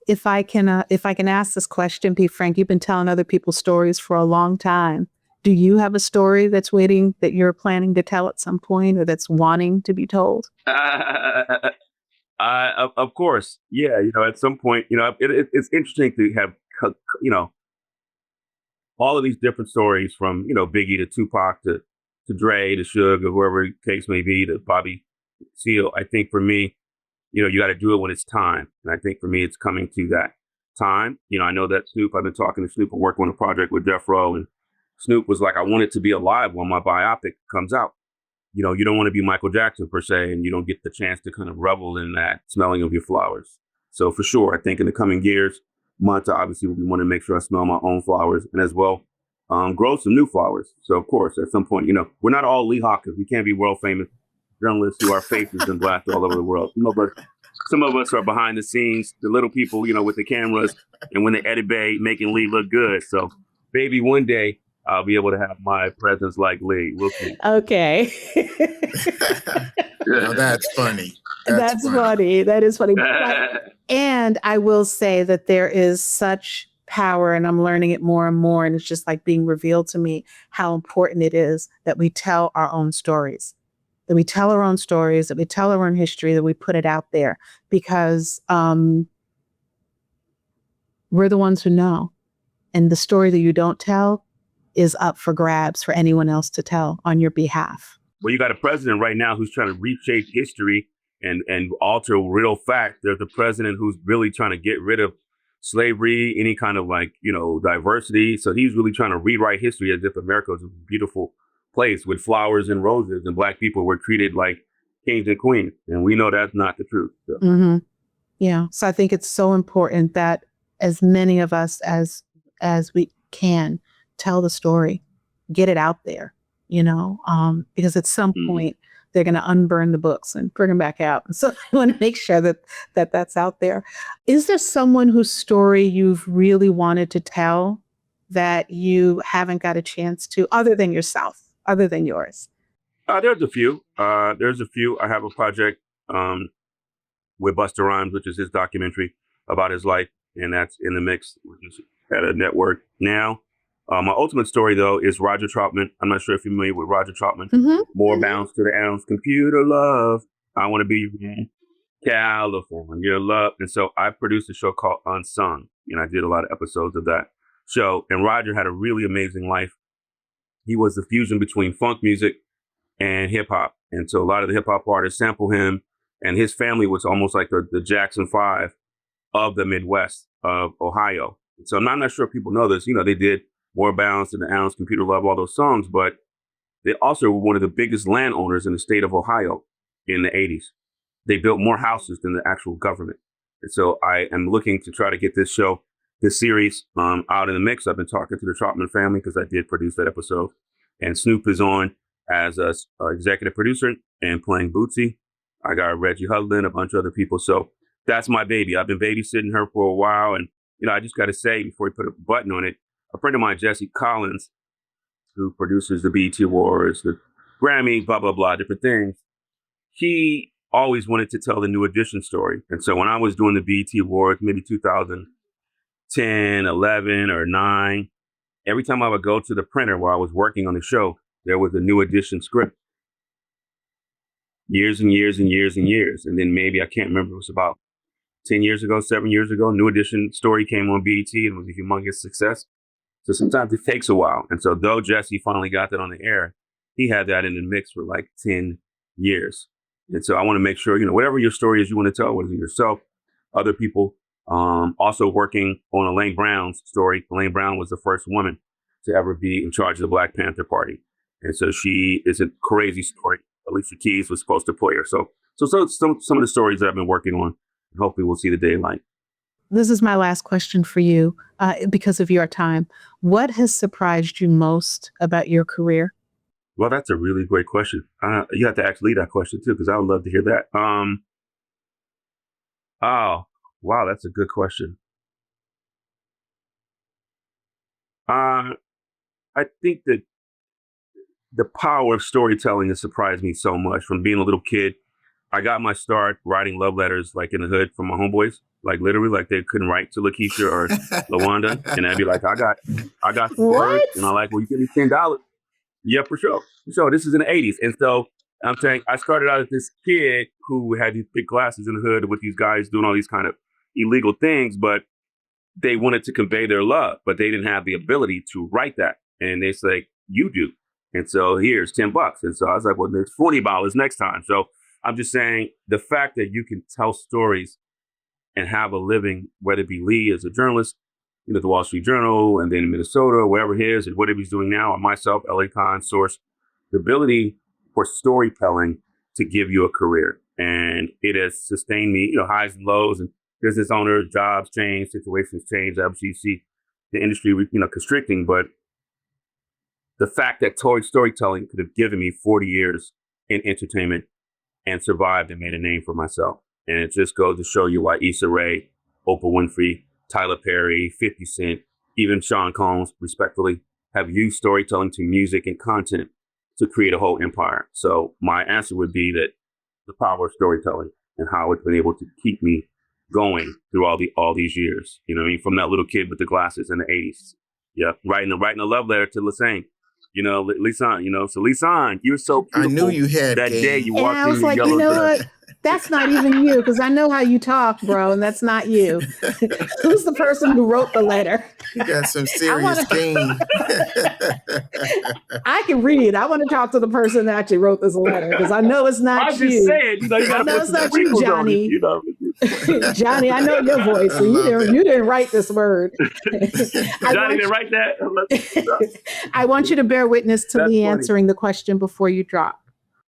C: If I can ask this question, P. Frank, you've been telling other people's stories for a long time. Do you have a story that's waiting that you're planning to tell at some point or that's wanting to be told?
A: Of course. Yeah. At some point, it's interesting to have, all of these different stories from, Biggie to Tupac to Dre to Suge or whoever the case may be to Bobby Seale. I think for me, you got to do it when it's time. And I think for me, it's coming to that time. I know that Snoop, I've been talking to Snoop and working on a project with Death Row, and Snoop was like, I want it to be alive when my biopic comes out. You don't want to be Michael Jackson per se, and you don't get the chance to kind of revel in that smelling of your flowers. So for sure, I think in the coming years, months, obviously, we want to make sure I smell my own flowers and as well grow some new flowers. So of course, at some point, we're not all Lee Hawkins. We can't be world famous journalists who our faces been blasted all over the world. Some of us are behind the scenes, the little people, with the cameras, and when they edit bay, making Lee look good. So maybe one day I'll be able to have my presence like Lee. We'll see.
C: Okay.
B: Well, that's funny.
C: That's funny. That is funny. And I will say that there is such power, and I'm learning it more and more. And it's just like being revealed to me how important it is that we tell our own stories, that we tell our own stories, that we tell our own history, that we put it out there, because we're the ones who know. And the story that you don't tell is up for grabs for anyone else to tell on your behalf.
A: Well, you got a president right now who's trying to reshape history and alter real fact. There's a president who's really trying to get rid of slavery, any kind of diversity. So he's really trying to rewrite history as if America was a beautiful place with flowers and roses and Black people were treated like kings and queens. And we know that's not the truth. So.
C: Mm-hmm. Yeah. So I think it's so important that as many of us as we can tell the story, get it out there, because at some point they're going to unburn the books and bring them back out. And so I want to make sure that that's out there. Is there someone whose story you've really wanted to tell that you haven't got a chance to, other than yourself, other than yours?
A: There's a few. I have a project with Busta Rhymes, which is his documentary about his life, and that's in the mix, which is at a network now. My ultimate story, though, is Roger Troutman. I'm not sure if you're familiar with Roger Troutman.
C: Mm-hmm.
A: More bounce to the ounce, computer love. I want to be your man. California Love. And so I produced a show called Unsung, and I did a lot of episodes of that show. And Roger had a really amazing life. He was the fusion between funk music and hip hop. And so a lot of the hip hop artists sample him, and his family was almost like the Jackson Five of the Midwest of Ohio. So I'm not sure if people know this. They did More Balance and the Ounce, Computer Love, all those songs, but they also were one of the biggest landowners in the state of Ohio in the 80s. They built more houses than the actual government. And so I am looking to try to get this show, this series, out in the mix. I've been talking to the Trotman family because I did produce that episode. And Snoop is on as a executive producer and playing Bootsy. I got Reggie Hudlin, a bunch of other people. So that's my baby. I've been babysitting her for a while. And, I just got to say, before we put a button on it, a friend of mine, Jesse Collins, who produces the BET Awards, the Grammy, blah, blah, blah, different things, he always wanted to tell the New Edition story. And so when I was doing the BET Awards, maybe 2010, 11, or 9, every time I would go to the printer while I was working on the show, there was a New Edition script. Years and years and years and years. And then maybe, I can't remember, it was about 10 years ago, 7 years ago, New Edition story came on BET and was a humongous success. So sometimes it takes a while. And so though Jesse finally got that on the air, he had that in the mix for like 10 years. And so I want to make sure, whatever your story is you want to tell, whether yourself, other people, also working on Elaine Brown's story. Elaine Brown was the first woman to ever be in charge of the Black Panther Party. And so she is a crazy story. Alicia Keys was supposed to play her. So some of the stories that I've been working on, hopefully we'll see the daylight.
C: This is my last question for you, because of your time. What has surprised you most about your career?
A: Well, that's a really great question. You have to actually lead that question too, because I would love to hear that. Oh, wow, that's a good question. I think that the power of storytelling has surprised me so much. From being a little kid, I got my start writing love letters like in the hood from my homeboys, like literally, like they couldn't write to Lakeisha or LaWanda, and I'd be like, I got some words, and I'm like, well, you give me $10. Yeah, for sure. So this is in the 80s. And so I'm saying I started out as this kid who had these big glasses in the hood with these guys doing all these kind of illegal things, but they wanted to convey their love, but they didn't have the ability to write that. And they say, you do. And so here's $10. And so I was like, well, there's $40 next time. So I'm just saying the fact that you can tell stories and have a living, whether it be Lee as a journalist, the Wall Street Journal, and then in Minnesota, wherever he is, and whatever he's doing now, or myself, LA Khan, Source, the ability for storytelling to give you a career. And it has sustained me, highs and lows, and business owners, jobs change, situations change. Obviously, you see the industry, constricting, but the fact that storytelling could have given me 40 years in entertainment and survived and made a name for myself. And it just goes to show you why Issa Rae, Oprah Winfrey, Tyler Perry, 50 Cent, even Sean Combs, respectfully, have used storytelling to music and content to create a whole empire. So my answer would be that the power of storytelling and how it's been able to keep me going through all these years. From that little kid with the glasses in the 80s. Yeah, writing a love letter to Lisane. Lisane, so Lisane, you're so beautiful.
B: I knew you had
A: that
B: game.
A: day you walked in.
C: And I was like, you know what? That's not even you, because I know how you talk, bro, and that's not you. Who's the person who wrote the letter?
B: You got some serious game.
C: I can read. I want to talk to the person that actually wrote this letter, because I know it's not you.
A: I'm just saying, you got to put
C: it's not you,
A: wrinkles
C: Johnny.
A: on it,
C: Johnny, I know your voice. So you didn't write this word.
A: Johnny didn't write that.
C: I want you to bear witness to
A: That's
C: me
A: funny.
C: answering the question before you drop.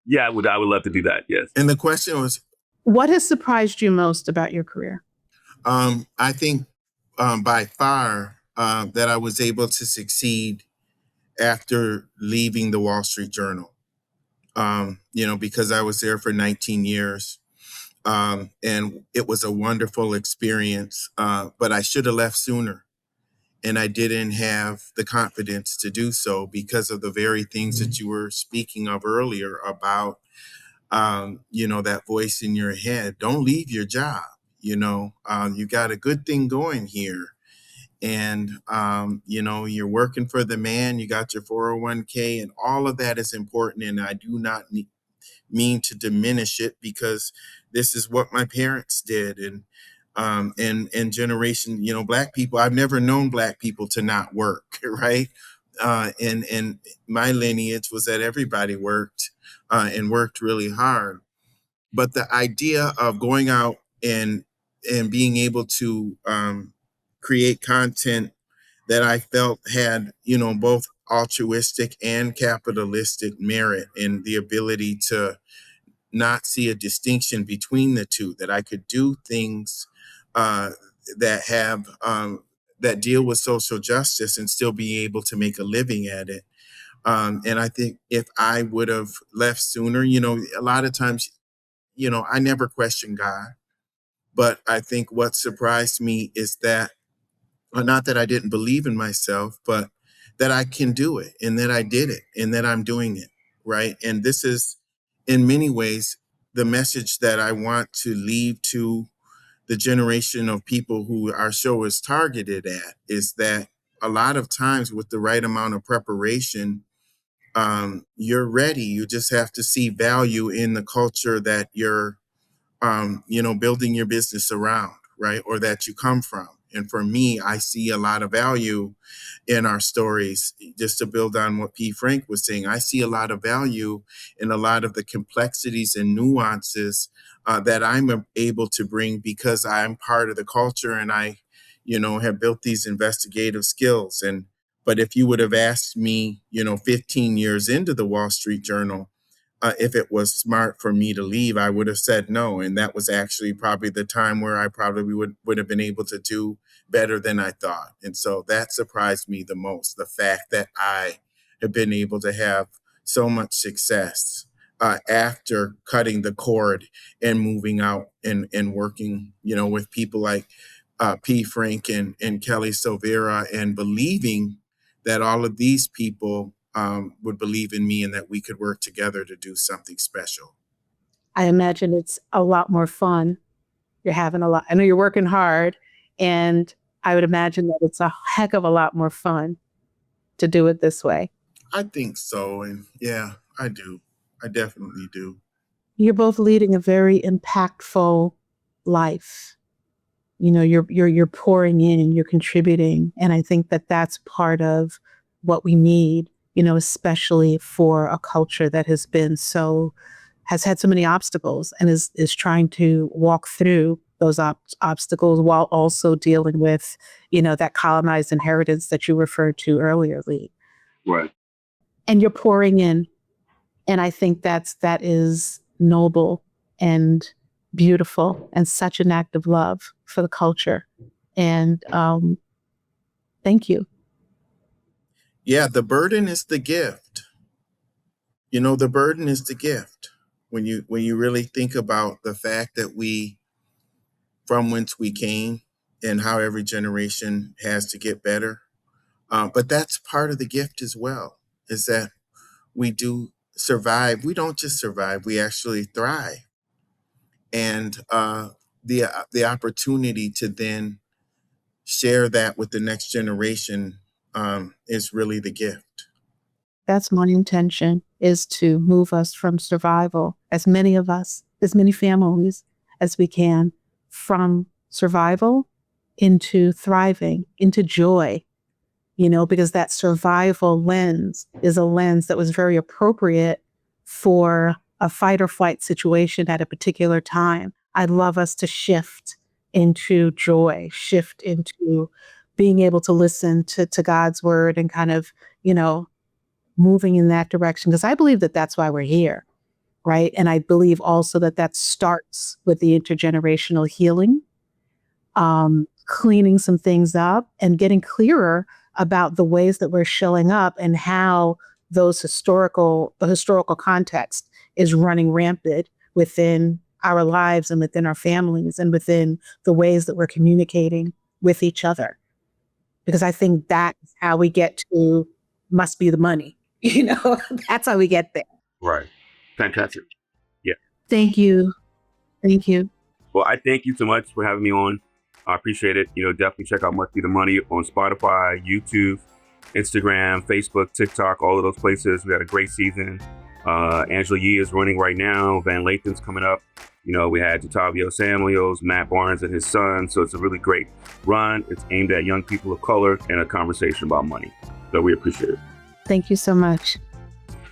A: Yeah, I would love to do that. Yes.
B: And the question was,
C: what has surprised you most about your career?
B: I think by far that I was able to succeed after leaving the Wall Street Journal, because I was there for 19 years. And it was a wonderful experience, but I should have left sooner. And I didn't have the confidence to do so because of the very things that you were speaking of earlier about, that voice in your head. Don't leave your job. You got a good thing going here. And, you're working for the man, you got your 401k, and all of that is important. And I do not mean to diminish it, because this is what my parents did. And generation, Black people, I've never known Black people to not work, right? And my lineage was that everybody worked, and worked really hard. But the idea of going out and being able to create content that I felt had, both altruistic and capitalistic merit, and the ability to not see a distinction between the two, that I could do things uh, that have that deal with social justice and still be able to make a living at it. And I think if I would have left sooner, a lot of times, I never questioned God, but I think what surprised me is that, not that I didn't believe in myself, but that I can do it, and that I did it, and that I'm doing it, right? And this is, in many ways, the message that I want to leave to the generation of people who our show is targeted at, is that a lot of times, with the right amount of preparation, you're ready. You just have to see value in the culture that you're building your business around, right? Or that you come from. And for me, I see a lot of value in our stories. Just to build on what P. Frank was saying, I see a lot of value in a lot of the complexities and nuances that I'm able to bring, because I'm part of the culture, and I, have built these investigative skills. But if you would have asked me, 15 years into the Wall Street Journal, if it was smart for me to leave, I would have said no. And that was actually probably the time where I probably would have been able to do better than I thought. And so that surprised me the most, the fact that I have been able to have so much success after cutting the cord and moving out and working, with people like P. Frank and Kelly Silvera, and believing that all of these people would believe in me, and that we could work together to do something special.
D: I imagine it's a lot more fun. You're having a lot, I know you're working hard, and I would imagine that it's a heck of a lot more fun to do it this way.
B: I think so. And yeah, I do. I definitely do.
D: You're both leading a very impactful life. You're pouring in, you're contributing. And I think that that's part of what we need, especially for a culture that has had so many obstacles, and is trying to walk through those obstacles while also dealing with, that colonized inheritance that you referred to earlier, Lee.
A: Right.
D: And you're pouring in. And I think that is noble and beautiful, and such an act of love for the culture. And thank you.
B: Yeah, the burden is the gift. The burden is the gift. When you really think about the fact that we, from whence we came, and how every generation has to get better. But that's part of the gift as well, is that we do survive. We don't just survive, we actually thrive. And the opportunity to then share that with the next generation is really the gift.
D: That's my intention, is to move us from survival, as many families as we can, from survival into thriving, into joy, because that survival lens is a lens that was very appropriate for a fight or flight situation at a particular time. I'd love us to shift into joy, shift into being able to listen to God's word, and kind of, moving in that direction, because I believe that that's why we're here, right? And I believe also that starts with the intergenerational healing, cleaning some things up, and getting clearer about the ways that we're showing up, and how the historical context is running rampant within our lives, and within our families, and within the ways that we're communicating with each other. Because I think that's how we get to must be the money. That's how we get there.
A: Right. Fantastic. Yeah.
D: Thank you. Thank you.
A: Well, I thank you so much for having me on. I appreciate it. Definitely check out Must Be the Money on Spotify, YouTube, Instagram, Facebook, TikTok, all of those places. We had a great season. Angela Yee is running right now. Van Lathan's coming up. We had Tatavio Samuels, Matt Barnes and his son. So it's a really great run. It's aimed at young people of color and a conversation about money. So we appreciate it.
D: Thank you so much.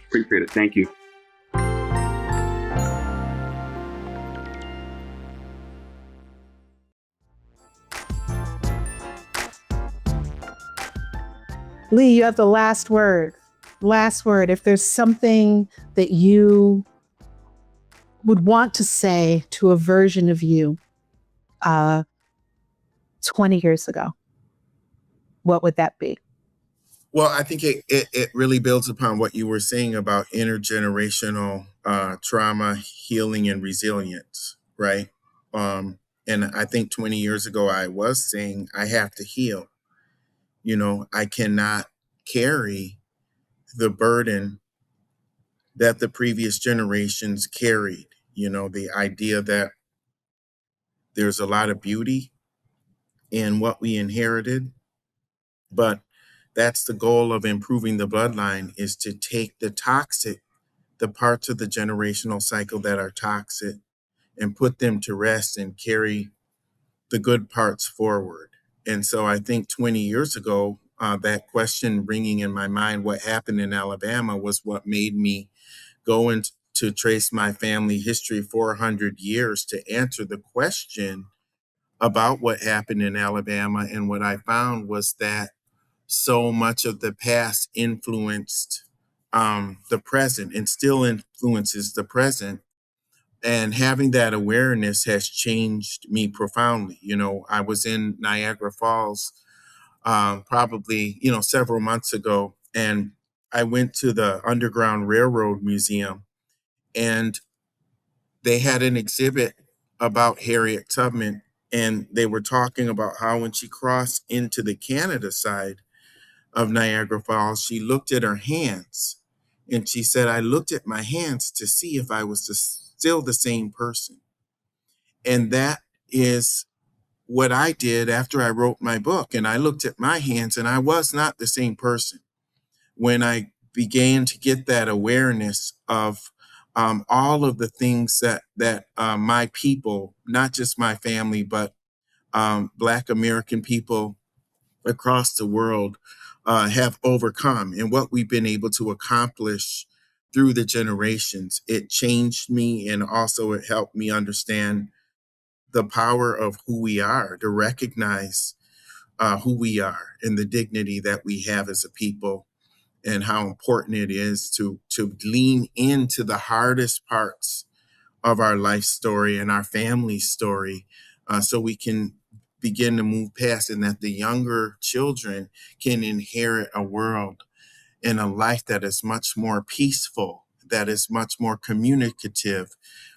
A: Appreciate it. Thank you.
D: Lee, you have the last word. Last word. If there's something that you would want to say to a version of you 20 years ago, what would that be?
B: Well, I think it really builds upon what you were saying about intergenerational trauma, healing, and resilience, right? And I think 20 years ago, I was saying I have to heal. I cannot carry the burden that the previous generations carried. The idea that there's a lot of beauty in what we inherited, but that's the goal of improving the bloodline, is to take the parts of the generational cycle that are toxic, and put them to rest and carry the good parts forward. And so I think 20 years ago, that question ringing in my mind, what happened in Alabama, was what made me go into to trace my family history 400 years to answer the question about what happened in Alabama. And what I found was that so much of the past influenced the present, and still influences the present. And having that awareness has changed me profoundly. I was in Niagara Falls probably, several months ago, and I went to the Underground Railroad Museum, and they had an exhibit about Harriet Tubman. And they were talking about how when she crossed into the Canada side of Niagara Falls, she looked at her hands, and she said, I looked at my hands to see if I was still the same person. And that is what I did after I wrote my book. And I looked at my hands, and I was not the same person. When I began to get that awareness of all of the things that my people, not just my family, but Black American people across the world have overcome, and what we've been able to accomplish through the generations, it changed me, and also it helped me understand the power of who we are, to recognize who we are and the dignity that we have as a people, and how important it is to lean into the hardest parts of our life story and our family story, so we can begin to move past, and that the younger children can inherit a world and a life that is much more peaceful, that is much more communicative,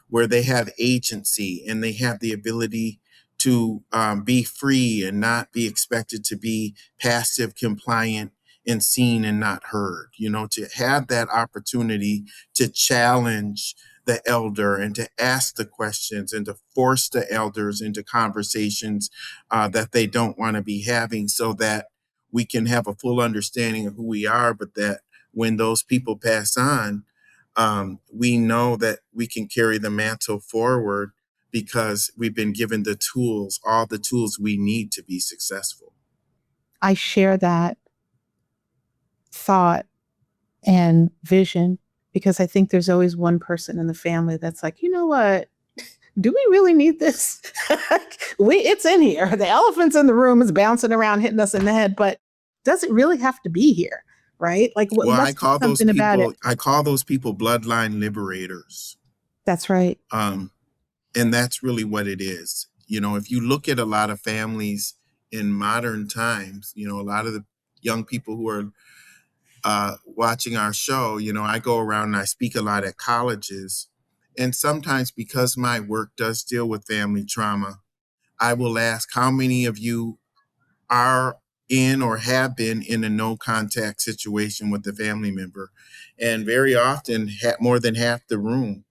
B: where they have agency and they have the ability to be free and not be expected to be passive, compliant, and seen and not heard. To have that opportunity to challenge the elder and to ask the questions and to force the elders into conversations that they don't want to be having, so that we can have a full understanding of who we are, but that when those people pass on, we know that we can carry the mantle forward because we've been given the tools, all the tools we need to be successful.
D: I share that thought and vision, because I think there's always one person in the family that's like, you know what? Do we really need this? It's in here. The elephant's in the room, is bouncing around, hitting us in the head, but does it really have to be here? Right?
B: Well, I call those people bloodline liberators.
D: That's right.
B: And that's really what it is. If you look at a lot of families in modern times, a lot of the young people who are watching our show, I go around and I speak a lot at colleges. And sometimes, because my work does deal with family trauma, I will ask, how many of you are in or have been in a no contact situation with a family member? And very often, more than half the room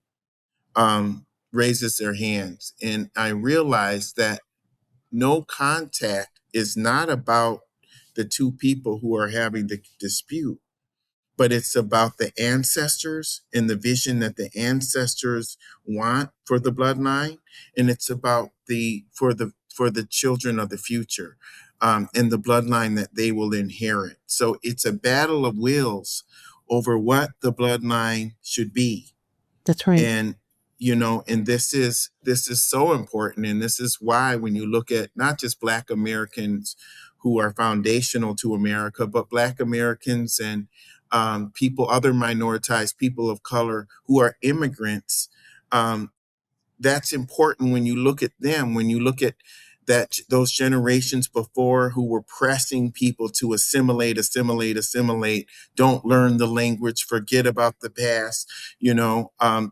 B: raises their hands. And I realize that no contact is not about the two people who are having the dispute. but it's about the ancestors and the vision that the ancestors want for the bloodline, and it's about for the children of the future, and the bloodline that they will inherit. So it's a battle of wills over what the bloodline should be.
D: That's right.
B: And and this is so important, and this is why when you look at not just Black Americans who are foundational to America, but Black Americans and people, other minoritized people of color who are immigrants, um, that's important when you look at them, when you look at those generations before who were pressing people to assimilate, don't learn the language, forget about the past,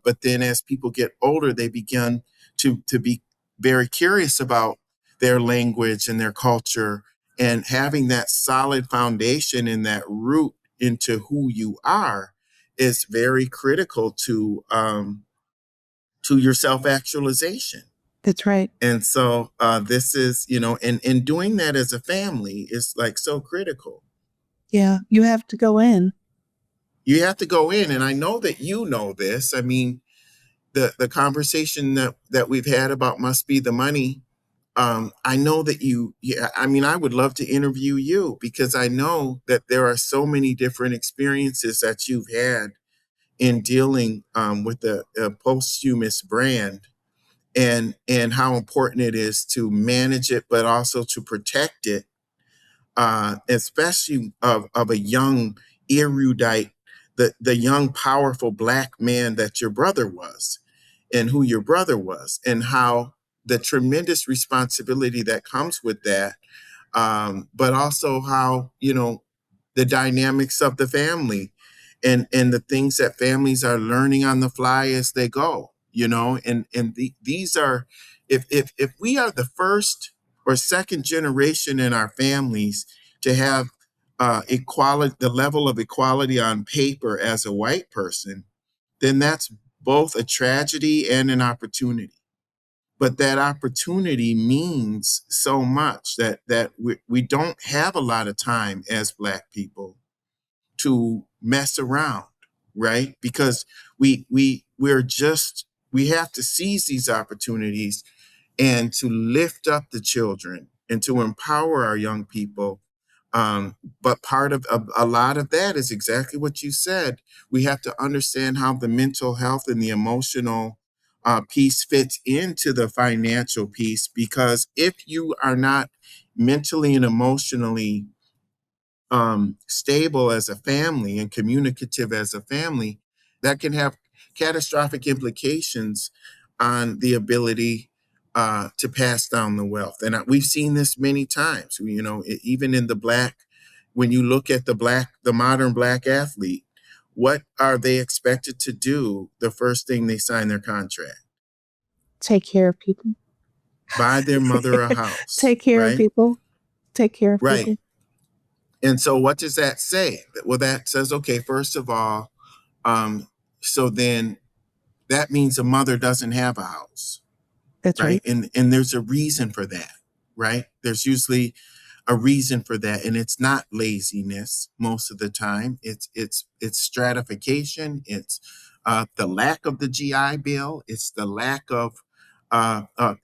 B: but then as people get older, they begin to be very curious about their language and their culture, and having that solid foundation and that root into who you are is very critical to your self-actualization.
D: That's right.
B: And so this is, and doing that as a family is like so critical.
D: Yeah. You have to go in.
B: You have to go in, and I know that you know this. I mean, the conversation that we've had about Must Be the Money, I know that I mean, I would love to interview you because I know that there are so many different experiences that you've had in dealing with a posthumous brand, and how important it is to manage it, but also to protect it, especially of a young erudite, the young powerful Black man that your brother was, and who your brother was, and how the tremendous responsibility that comes with that, but also how the dynamics of the family, and the things that families are learning on the fly as they go, these are, if we are the first or second generation in our families to have equality, the level of equality on paper as a white person, then that's both a tragedy and an opportunity. But that opportunity means so much that we don't have a lot of time as Black people to mess around, right? Because we have to seize these opportunities and to lift up the children and to empower our young people. But part of a lot of that is exactly what you said. We have to understand how the mental health and the emotional piece fits into the financial piece, because if you are not mentally and emotionally stable as a family and communicative as a family, that can have catastrophic implications on the ability to pass down the wealth. And we've seen this many times. Even in when you look at the modern Black athlete, what are they expected to do the first thing they sign their contract?
D: Take care of people.
B: Buy their mother a house.
D: Take care of people. Take care of
B: Right.
D: people.
B: And so what does that say? Well, that says, okay, first of all, so then that means a mother doesn't have a house.
D: That's right.
B: And there's a reason for that, right? There's usually a reason for that, and it's not laziness most of the time. It's stratification. It's the lack of the GI Bill. It's the lack of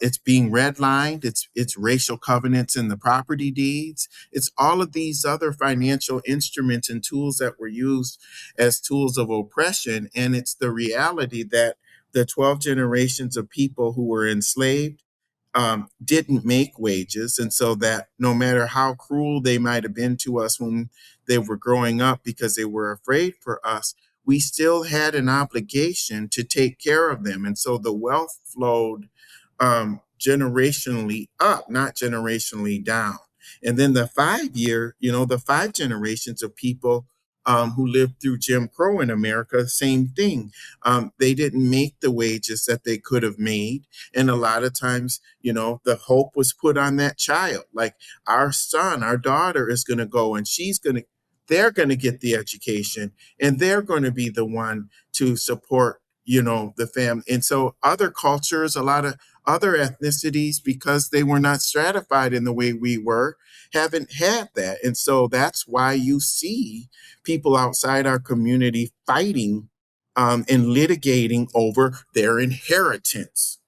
B: it's being redlined. It's racial covenants in the property deeds. It's all of these other financial instruments and tools that were used as tools of oppression, and it's the reality that the 12 generations of people who were enslaved didn't make wages. And so that no matter how cruel they might have been to us when they were growing up because they were afraid for us, we still had an obligation to take care of them. And so the wealth flowed generationally up, not generationally down. And then the 5 generations of people who lived through Jim Crow in America, same thing. They didn't make the wages that they could have made. And a lot of times, the hope was put on that child. Like, our son, our daughter is going to go and they're going to get the education, and they're going to be the one to support, the family. And so other cultures, a lot of other ethnicities, because they were not stratified in the way we were, haven't had that. And so that's why you see people outside our community fighting and litigating over their inheritance.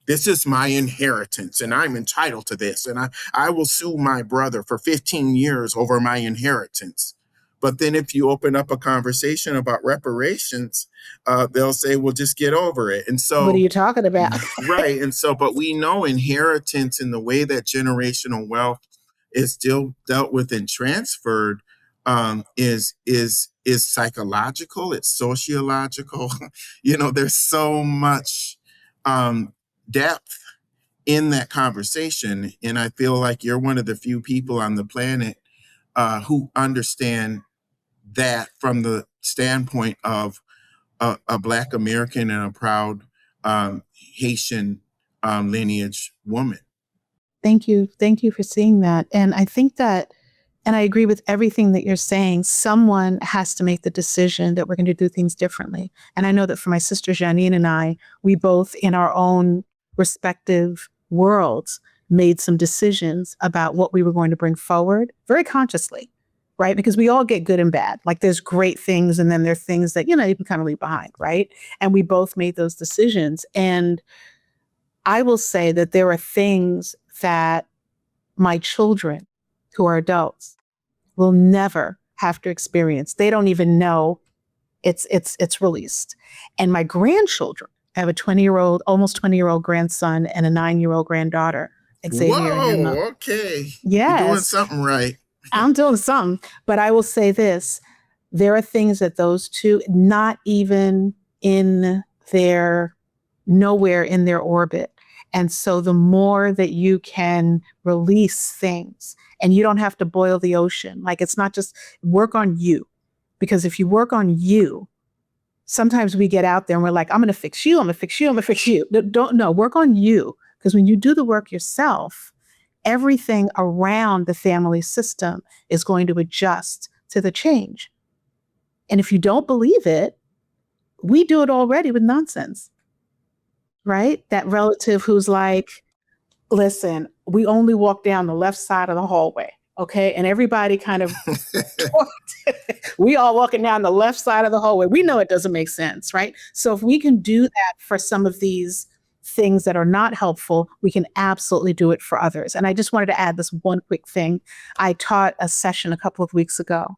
B: This is my inheritance, and I'm entitled to this. And I will sue my brother for 15 years over my inheritance. But then if you open up a conversation about reparations, they'll say, well, just get over it. And so,
D: What are you talking about?
B: right. And so, but we know inheritance and the way that generational wealth is still dealt with and transferred is psychological, it's sociological. There's so much depth in that conversation. And I feel like you're one of the few people on the planet who understand that from the standpoint of a Black American and a proud Haitian lineage woman.
D: Thank you. Thank you for seeing that. And I think that, and I agree with everything that you're saying, someone has to make the decision that we're going to do things differently. And I know that for my sister Janine and I, we both in our own respective worlds made some decisions about what we were going to bring forward very consciously, right? Because we all get good and bad. Like there's great things and then there are things that, you can kind of leave behind, right? And we both made those decisions. And I will say that there are things that my children who are adults will never have to experience. They don't even know it's released. And my grandchildren, I have a 20-year-old, almost 20-year-old grandson and a 9-year-old granddaughter, Xavier and Emma.
B: Whoa, okay.
D: Yes.
B: You're doing something right.
D: I'm doing something. But I will say this, there are things that those two, not even nowhere in their orbit. And so the more that you can release things, and you don't have to boil the ocean, like it's not just work on you. Because if you work on you, sometimes we get out there and we're like, I'm going to fix you, I'm going to fix you, I'm going to fix you. No, work on you. Because when you do the work yourself, everything around the family system is going to adjust to the change. And if you don't believe it, we do it already with nonsense. Right? That relative who's like, listen, we only walk down the left side of the hallway. Okay. And everybody kind of, we all walking down the left side of the hallway. We know it doesn't make sense. Right. So if we can do that for some of these things that are not helpful, we can absolutely do it for others. And I just wanted to add this one quick thing. I taught a session a couple of weeks ago,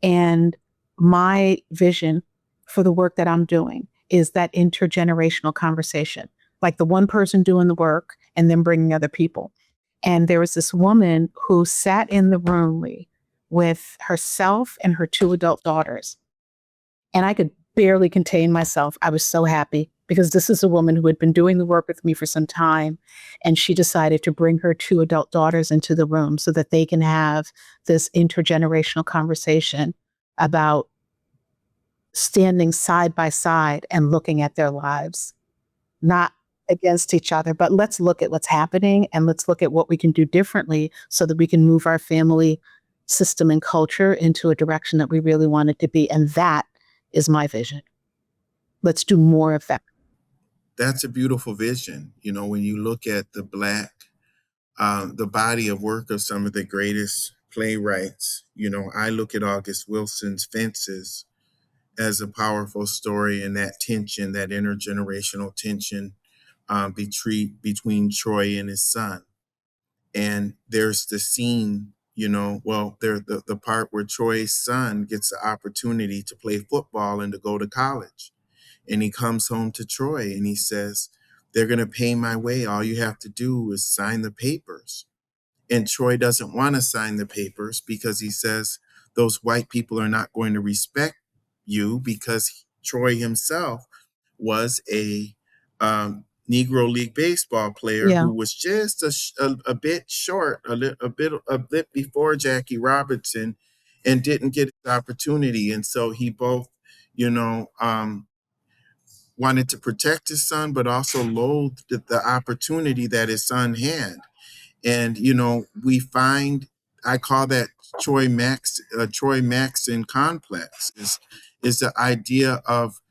D: and my vision for the work that I'm doing is that intergenerational conversation, like the one person doing the work and then bringing other people. And there was this woman who sat in the room with herself and her 2 adult daughters. And I could barely contain myself. I was so happy because this is a woman who had been doing the work with me for some time. And she decided to bring her 2 adult daughters into the room so that they can have this intergenerational conversation about standing side by side and looking at their lives, not against each other, but let's look at what's happening and let's look at what we can do differently so that we can move our family system and culture into a direction that we really want it to be. And that is my vision. Let's do more of that.
B: That's a beautiful vision. When you look at the body of work of some of the greatest playwrights, I look at August Wilson's Fences as a powerful story, and that tension, that intergenerational tension between Troy and his son. And there's the scene, the part where Troy's son gets the opportunity to play football and to go to college. And he comes home to Troy and he says, they're going to pay my way. All you have to do is sign the papers. And Troy doesn't want to sign the papers because he says those white people are not going to respect you, because Troy himself was a Negro League baseball player who was just a bit short, a bit before Jackie Robinson, and didn't get his opportunity. And so he both, wanted to protect his son, but also loathed the opportunity that his son had. And, we find, I call that Troy Maxson complex, is the idea of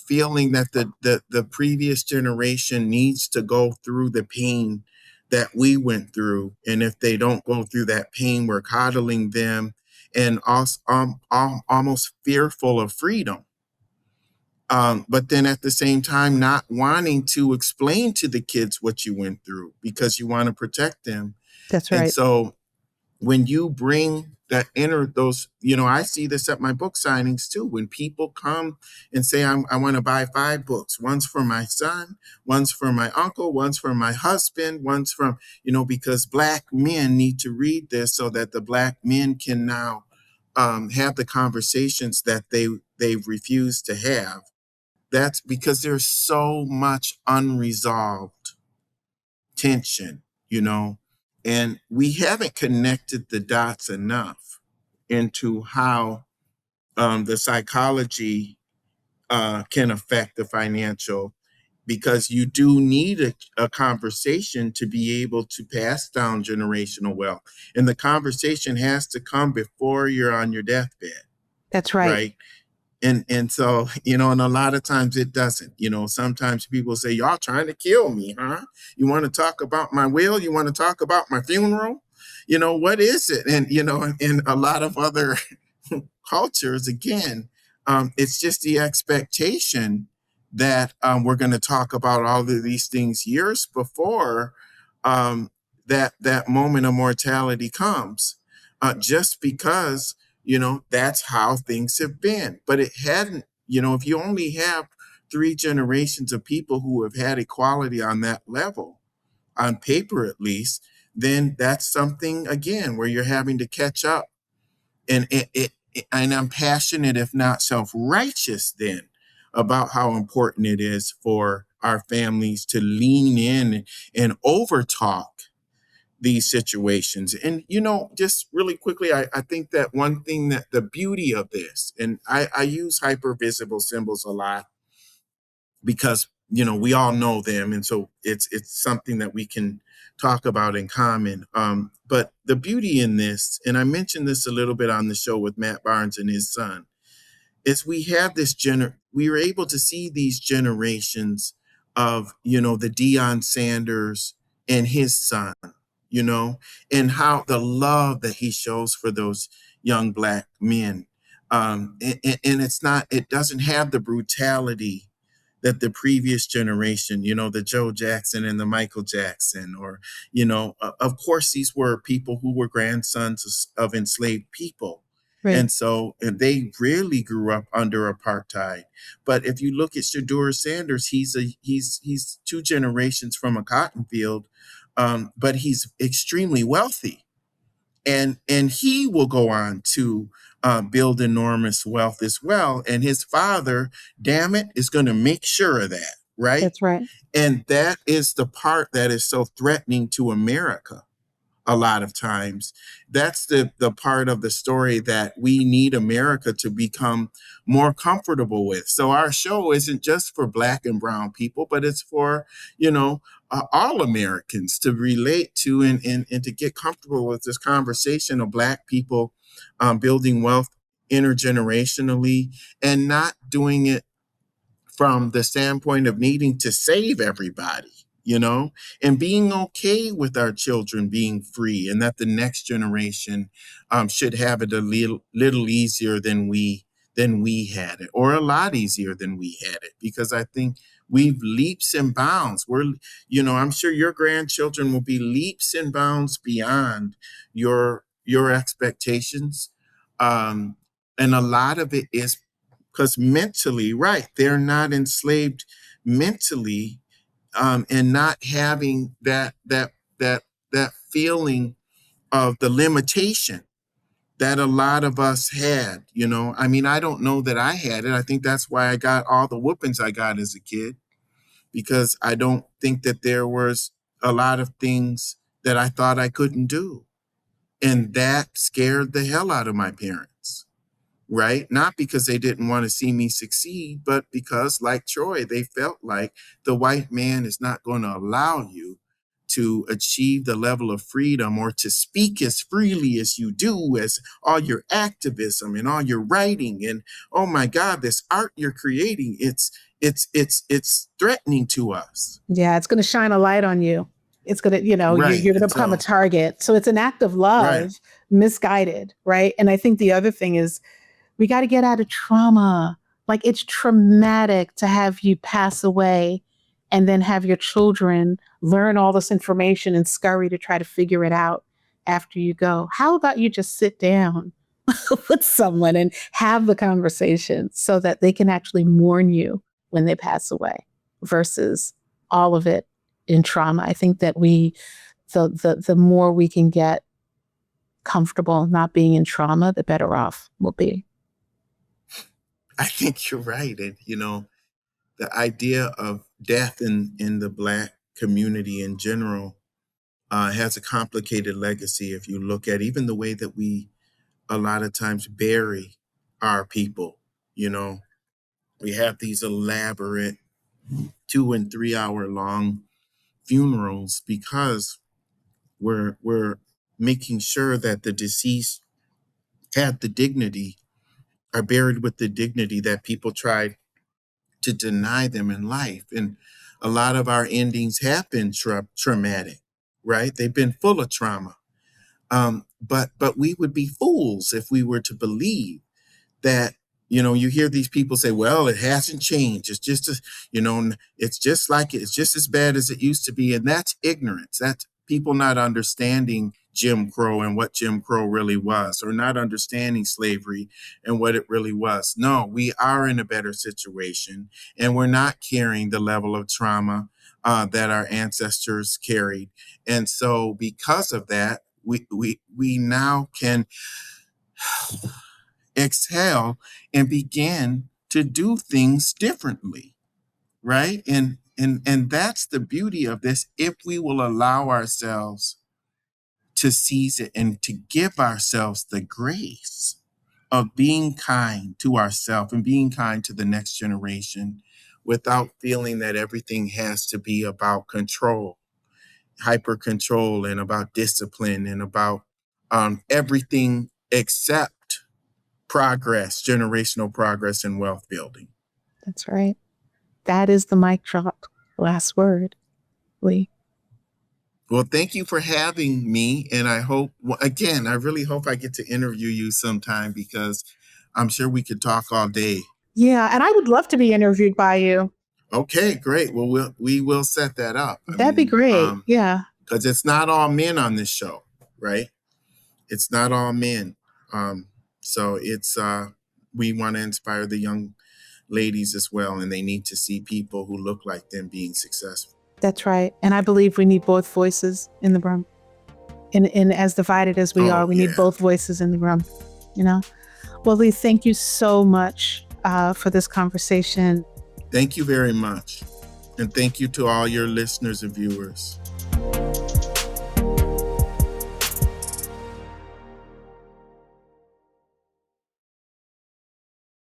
B: feeling that the previous generation needs to go through the pain that we went through. And if they don't go through that pain, we're coddling them and also, almost fearful of freedom. But then at the same time, not wanting to explain to the kids what you went through because you want to protect them.
D: That's
B: And
D: right.
B: so when you bring that inner those, I see this at my book signings too. When people come and say, I want to buy 5 books, one's for my son, one's for my uncle, one's for my husband, one's from, because Black men need to read this so that the Black men can now have the conversations that they've refused to have. That's because there's so much unresolved tension, and we haven't connected the dots enough into how the psychology can affect the financial, because you do need a conversation to be able to pass down generational wealth. And the conversation has to come before you're on your deathbed.
D: That's right.
B: Right. And so, and a lot of times it doesn't. Sometimes people say, y'all trying to kill me, huh? You want to talk about my will? You want to talk about my funeral? What is it? And, in a lot of other cultures, again, it's just the expectation that we're going to talk about all of these things years before that moment of mortality comes, just because that's how things have been. But it hadn't, if you only have 3 generations of people who have had equality on that level, on paper at least, then that's something, again, where you're having to catch up. And and I'm passionate, if not self-righteous, then about how important it is for our families to lean in and over talk these situations. And, just really quickly, I think that one thing that the beauty of this, and I use hyper visible symbols a lot because, we all know them. And so it's something that we can talk about in common. But the beauty in this, and I mentioned this a little bit on the show with Matt Barnes and his son, is we have we were able to see these generations of, the Deion Sanders and his son, and how the love that he shows for those young Black men. And it doesn't have the brutality that the previous generation, the Joe Jackson and the Michael Jackson, or, of course, these were people who were grandsons of enslaved people.
D: Right.
B: And so they really grew up under apartheid. But if you look at Shadur Sanders, he's 2 generations from a cotton field, but he's extremely wealthy. And he will go on to build enormous wealth as well. And his father, damn it, is going to make sure of that, right?
D: That's right.
B: And that is the part that is so threatening to America. A lot of times, that's the part of the story that we need America to become more comfortable with. So our show isn't just for Black and brown people, but it's for, all Americans to relate to and to get comfortable with this conversation of Black people building wealth intergenerationally, and not doing it from the standpoint of needing to save everybody, and being okay with our children being free, and that the next generation should have it a little easier than we had it, or a lot easier than we had it, because I think we've leaps and bounds. I'm sure your grandchildren will be leaps and bounds beyond your expectations. And a lot of it is because mentally, right, they're not enslaved mentally, and not having that feeling of the limitation that a lot of us had. I don't know that I had it. I think that's why I got all the whoopings I got as a kid, because I don't think that there was a lot of things that I thought I couldn't do. And that scared the hell out of my parents. Right? Not because they didn't want to see me succeed, but because, like Troy, they felt like the white man is not going to allow you to achieve the level of freedom, or to speak as freely as you do, as all your activism and all your writing. And oh my God, this art you're creating, it's it's threatening to us.
D: Yeah, it's going to shine a light on you. It's going to,
B: Right.
D: you're going to become a target. So it's an act of love,
B: Right.
D: misguided, right? And I think the other thing is we got to get out of trauma. Like, it's traumatic to have you pass away and then have your children learn all this information and scurry to try to figure it out after you go. How about you just sit down with someone and have the conversation so that they can actually mourn you when they pass away versus all of it in trauma? I think that the more we can get comfortable not being in trauma, the better off we'll be.
B: I think you're right. And, the idea of death in the Black community in general has a complicated legacy. If you look at even the way that we a lot of times bury our people, we have these elaborate 2 and 3 hour long funerals because we're making sure that the deceased had the dignity, are buried with the dignity that people tried to deny them in life. And a lot of our endings have been traumatic, right? They've been full of trauma. But we would be fools if we were to believe that, you hear these people say, well, it hasn't changed. It's just, it's just like it's just as bad as it used to be. And that's ignorance. That's people not understanding Jim Crow and what Jim Crow really was, or not understanding slavery and what it really was. No, we are in a better situation, and we're not carrying the level of trauma that our ancestors carried. And so because of that, we now can exhale and begin to do things differently, right? And that's the beauty of this, if we will allow ourselves to seize it and to give ourselves the grace of being kind to ourselves and being kind to the next generation without feeling that everything has to be about control, hyper control, and about discipline and about everything except progress, generational progress and wealth building.
D: That's right. That is the mic drop. Last word, Lee.
B: Well, thank you for having me. And I hope, again, I really hope I get to interview you sometime, because I'm sure we could talk all day.
D: Yeah, and I would love to be interviewed by you.
B: Okay, great. Well, we will set that up.
D: That'd be great. Yeah.
B: Because it's not all men on this show, right? It's not all men. So it's we want to inspire the young ladies as well, and they need to see people who look like them being successful.
D: That's right. And I believe we need both voices in the room. And as divided as we are, we need both voices in the room, Well, Lee, thank you so much for this conversation.
B: Thank you very much. And thank you to all your listeners and viewers.